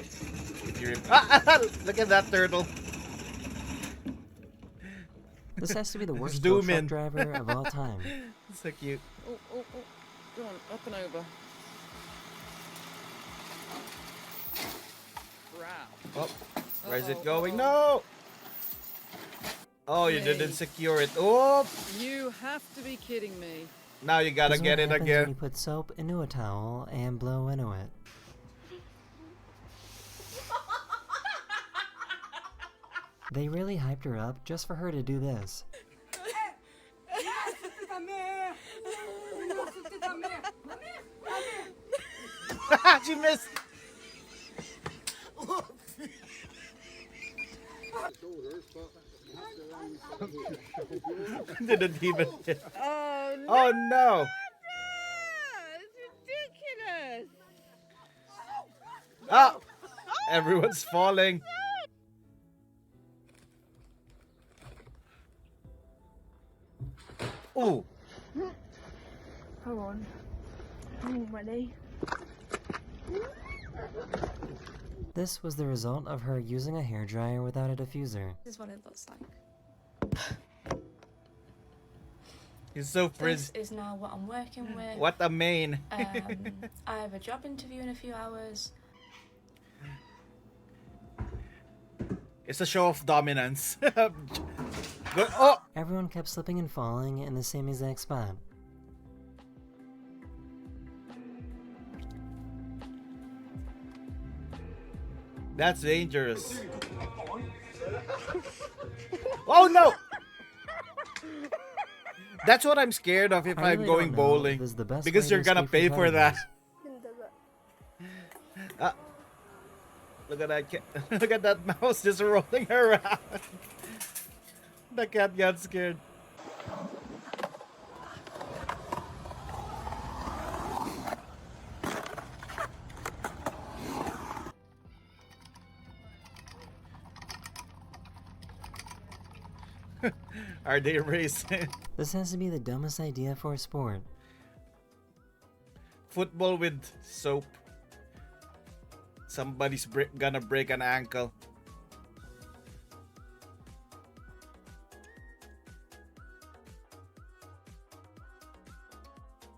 Look at that turtle. This has to be the worst Zoom truck in. driver of all time. So cute. Oh. Go on, up and over. Wow. Oh, where's it going? No! Oh, you didn't secure it. Oh! You have to be kidding me. Now you gotta This is get what it happens when again. you put soap into a towel and blow into it. They really hyped her up just for her to do this. She missed. Didn't even hit. Oh no! Oh no! It's ridiculous! Ah! Everyone's falling. Oh! Hold on. I'm ready. This was the result of her using a hairdryer without a diffuser. This is what it looks like. He's so This frizz. is now what I'm working with. What a mane. I have a job interview in a few hours. It's a show of dominance. Good. Oh! Everyone kept slipping and falling in the same exact spot. That's dangerous. Oh no! That's what I'm scared of if I I'm really going don't know if bowling. this is the best Because way you're to gonna escape pay from for that. predators. Look at that cat. Look at that mouse just rolling around. The cat got scared. Are they racing? This has to be the dumbest idea for a sport. football with soap. Somebody's gonna break an ankle.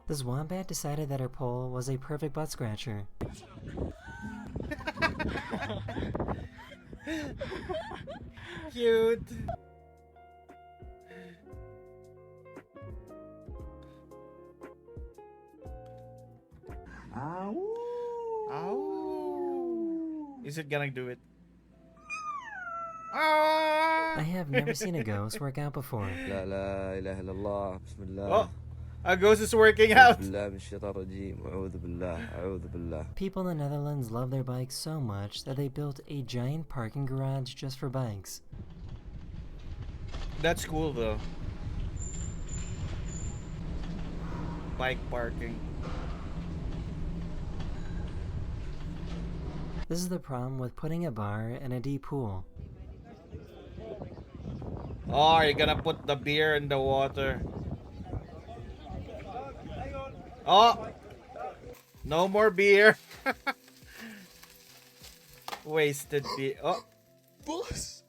This wombat decided that her pole was a perfect butt scratcher. Cute. Ow. Is it gonna do it? I have never seen a ghost work out before. لا لا إله إلا الله بسم الله. Oh, a ghost is working out. بسم الله من الشيطان الرجيم أعوذ بالله أعوذ بالله. People in the Netherlands love their bikes so much that they built a giant parking garage just for bikes. That's cool though. Bike parking. This is the problem with putting a bar in a deep pool. Oh, you're gonna put the beer in the water. Oh! No more beer. Wasted beer. Oh! Boss!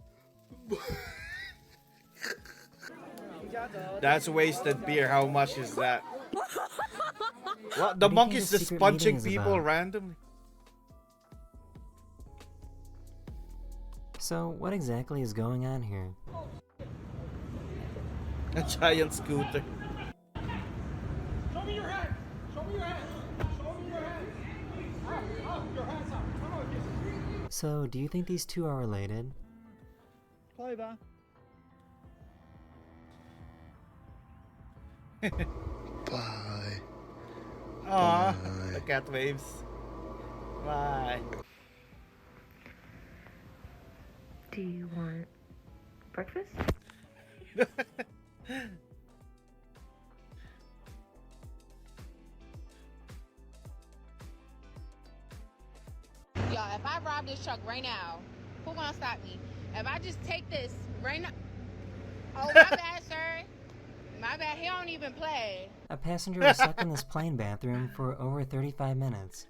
That's wasted beer. How much is that? What? The What do you think monkey's the just secret punching meeting is people about? randomly. So, what exactly is going on here? A giant scooter. Show me your hand! Show me your hand! Show me your hand! Up! Your hands up! Come on, So, do you think these two are related? Clover. Bye. Aw, the cat waves. Bye. Do you want breakfast? Y'all, if I rob this truck right now, who gonna stop me? If I just take this right now. Oh, my bad, sir. My bad. He don't even play. A passenger was stuck in this plane bathroom for over 35 minutes.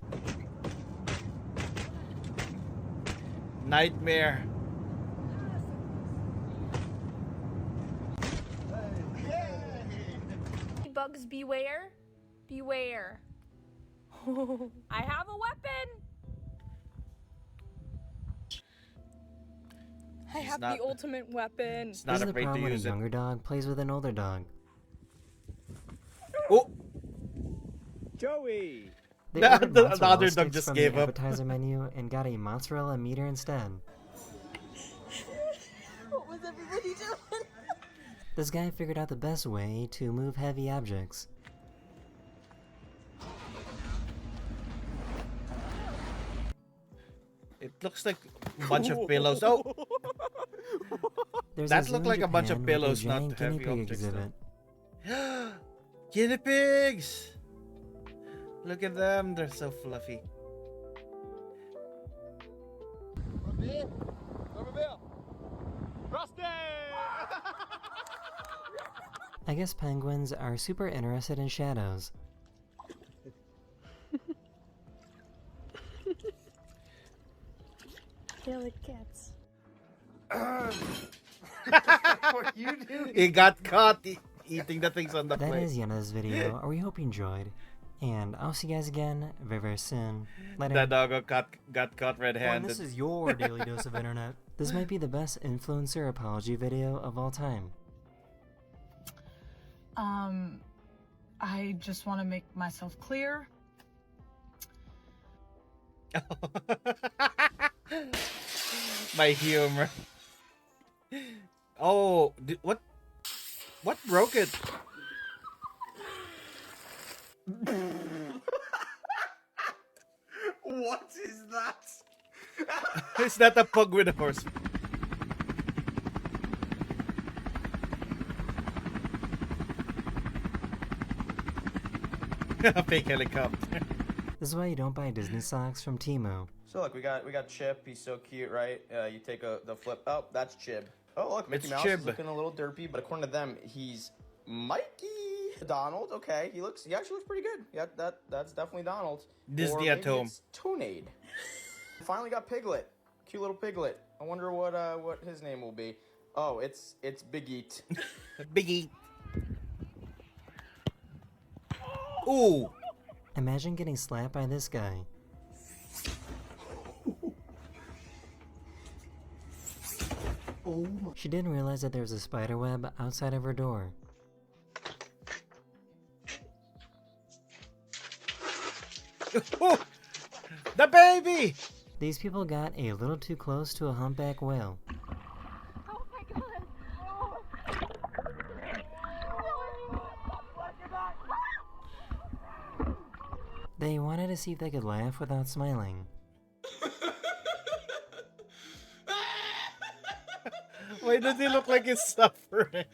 Nightmare. Bugs beware. Beware. I have a weapon. I have not- the ultimate weapon. It's not This is the afraid to problem when a use it. younger dog plays with an older dog. Oh! Joey! They The- ordered the mozzarella other dog sticks just from gave the up. appetizer menu and got a mozzarella meter instead. What was everybody doing? This guy figured out the best way to move heavy objects. It looks like a bunch of pillows. Oh! There's That zoo looked in like a bunch of Japan with a pillows, not giant guinea heavy pig objects. exhibit. Guinea pigs! Look at them, they're so fluffy. I guess penguins are super interested in shadows. They're like cats. What are you doing? He got caught eating the things on the That plate. is the end of this video. We hope you enjoyed. And I'll see you guys again very, very soon. Later. That dog got caught Well, red-handed. this is your daily dose of internet. This might be the best influencer apology video of all time. I just want to make myself clear. My humor. Oh, what broke it? What is that? Is that a pug with a horse? A fake helicopter. This is why you don't buy Disney socks from Temu. So look, we got Chip. He's so cute, right? You take the flip. Oh, that's Chib. Oh look, Mickey It's Mouse Chib. is looking a little derpy, but according to them, he's Mikey. Donald, okay. He actually looks pretty good. Yeah, that's definitely Donald. Disney Or at maybe home. it's Toonade. Finally got Piglet. Cute little Piglet. I wonder what his name will be. Oh, it's Big Eat. Big Eat. Ooh. Imagine getting slapped by this guy. She didn't realize that there was a spider web outside of her door. Oh, the baby! These people got a little too close to a humpback whale. They wanted to see if they could laugh without smiling. Why does he look like he's suffering?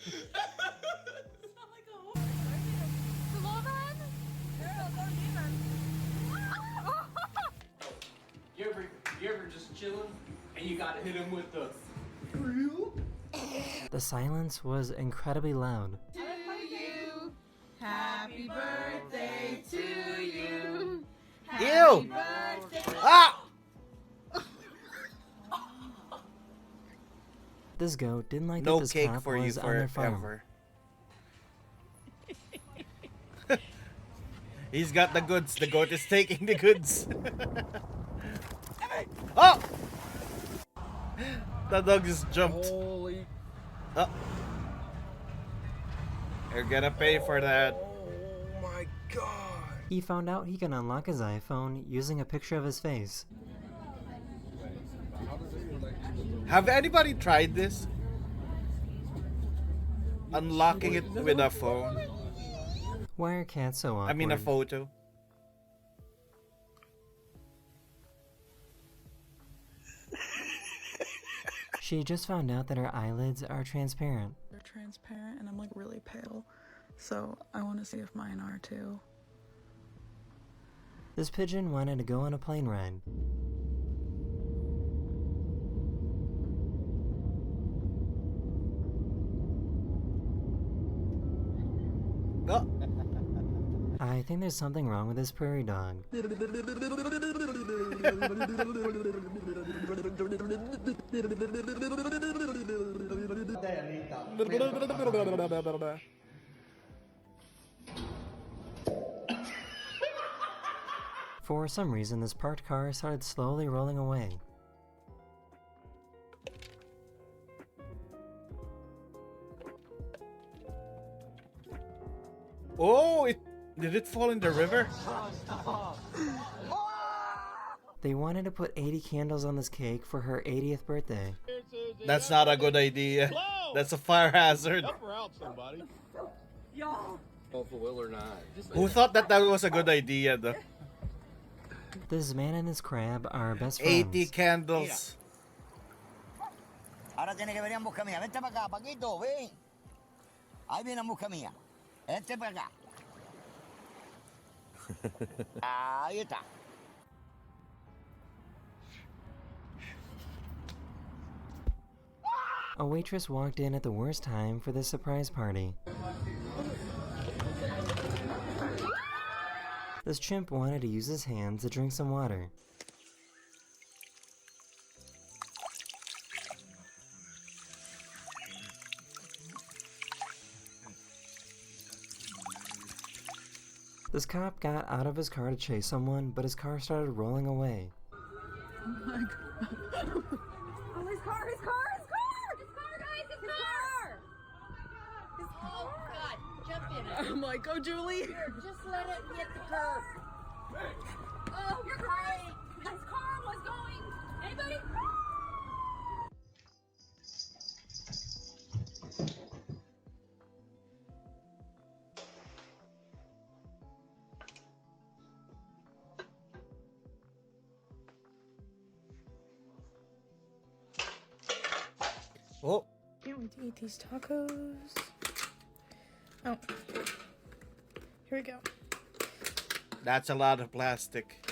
You ever just chilling and you gotta hit him with the The silence was incredibly loud. To you, happy birthday to you. Ew! Birthday. Ah! This goat didn't like No that this cake cop for you was on their farm. forever. He's got the goods. The goat is taking the goods. Oh! The dog just jumped. Holy. Oh. You're gonna pay for that. Oh my god. He found out he can unlock his iPhone using a picture of his face. Have anybody tried this? Unlocking it with a phone? Why are cats so awkward? I mean a photo. She just found out that her eyelids are transparent. They're transparent and I'm like really pale. So I want to see if mine are too. This pigeon wanted to go on a plane ride. Oh. I think there's something wrong with this prairie dog. For some reason, this parked car started slowly rolling away. Oh, did it fall in the river? They wanted to put 80 candles on this cake for her 80th birthday. That's not a good idea. That's a fire hazard. Help her out, somebody. Y'all. If it will or not. Who thought that was a good idea, though? This man and this crab are best friends. 80 candles. Ahora tiene que venir en busca mía. Vente para acá, Paquito, ven. Ahí viene en busca mía. Vente para acá. Ahí está. A waitress walked in at the worst time for this surprise party. This chimp wanted to use his hands to drink some water. This cop got out of his car to chase someone, but his car started rolling away. Oh my god. Oh, his car, his car, his car! His car, guys, his car! His car! Oh god, jump in it. I'm like, oh Julie. Here, just let it hit the curb. Oh, you're great. His car was going. Anybody? Oh. Can't wait to eat these tacos. Oh. Here we go. That's a lot of plastic.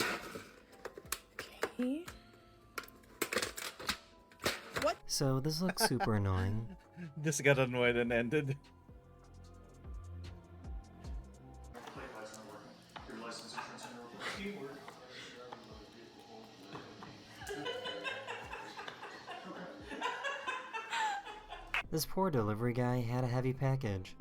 Okay. What? So this looks super annoying. This got annoyed and ended. This poor delivery guy had a heavy package.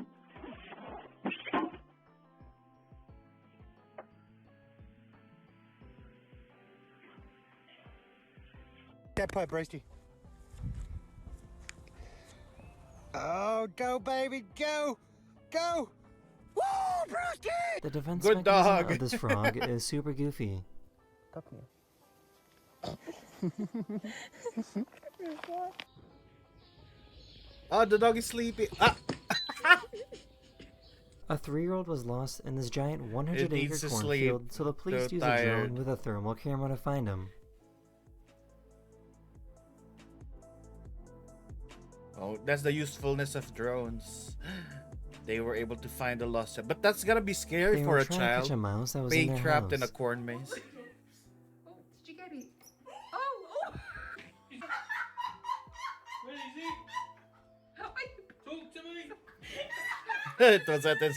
That pipe, Bracey. Oh, go, baby, go! Go! Woo, Brewski! The defense Good mechanism dog. of this frog is super goofy. Oh, the dog is sleeping. Ah! A 3-year-old was lost in this giant It 100-acre needs to sleep. cornfield, so the police Too used a tired. drone with a thermal camera to find him. Oh, that's the usefulness of drones. They were able to find the lost child. But that's gonna be scary They for were a trying to child. catch a mouse that was in Being their trapped in a house. corn maze. Did you get me? Oh! Where is he? Talk to me. It was at this.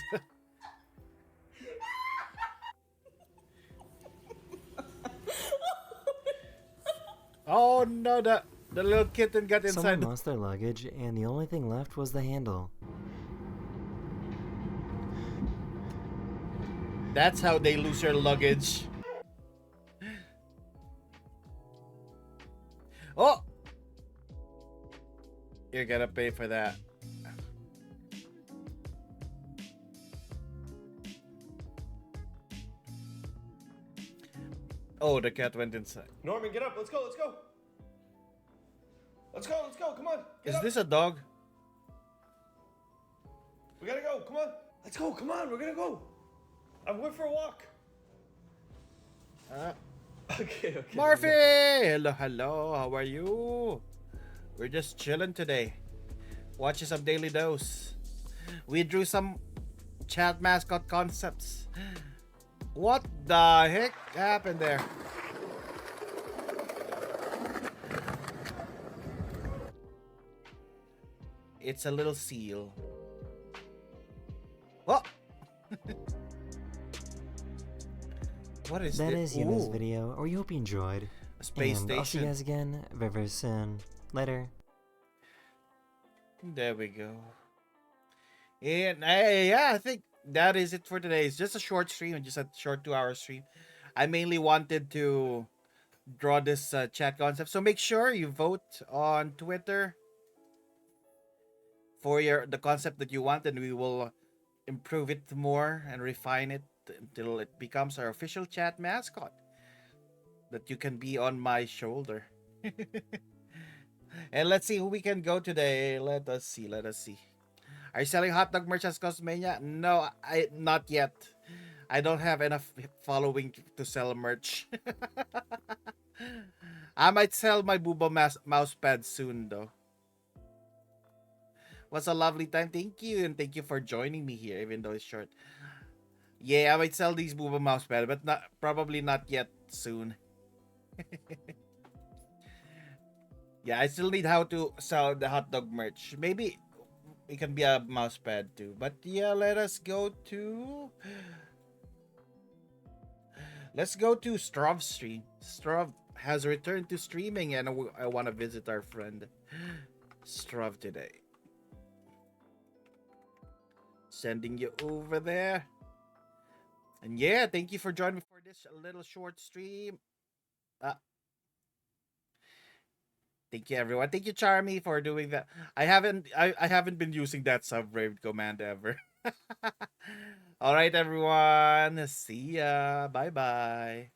Oh no, the little kitten got inside. Someone lost their luggage, and the only thing left was the handle. That's how they lose their luggage. Oh! You're gonna pay for that. Oh, the cat went inside. Norman, get up. Let's go. Let's go. Let's go. Let's go. Come on. Get Is up. this a dog? We gotta go. Come on. Let's go. Come on. We're gonna go. I'm going for a walk. Okay. Murphy! Hello, hello. How are you? We're just chilling today. Watching some Daily Dose. We drew some chat mascot concepts. What the heck happened there? It's a little seal. Oh! What is That this? is in this video. We hope you enjoyed. A space and I'll see you station. guys again very, very soon. Later. There we go. And yeah, I think that is it for today. It's just a short stream, just a short 2-hour stream. I mainly wanted to draw this chat concept. So make sure you vote on Twitter for the concept that you want, and we will improve it more and refine it until it becomes our official chat mascot that you can be on my shoulder. And let's see who we can go today. Let us see. Are you selling hot dog merch as Cosmania? No, not yet. I don't have enough following to sell merch. I might sell my Booba mouse pad soon though. Was a lovely time. Thank you, and thank you for joining me here, even though it's short. Yeah, I might sell these Booba mouse pad, but probably not yet soon. Yeah, I still need how to sell the hot dog merch. Maybe it can be a mouse pad too. But yeah, let's go to Strov's stream. Strov has returned to streaming, and I want to visit our friend Strov today. Sending you over there. And yeah, thank you for joining me for this little short stream. Thank you, everyone. Thank you, Charmy, for doing that. I haven't been using that subbrave command ever. All right, everyone. See ya. Bye bye.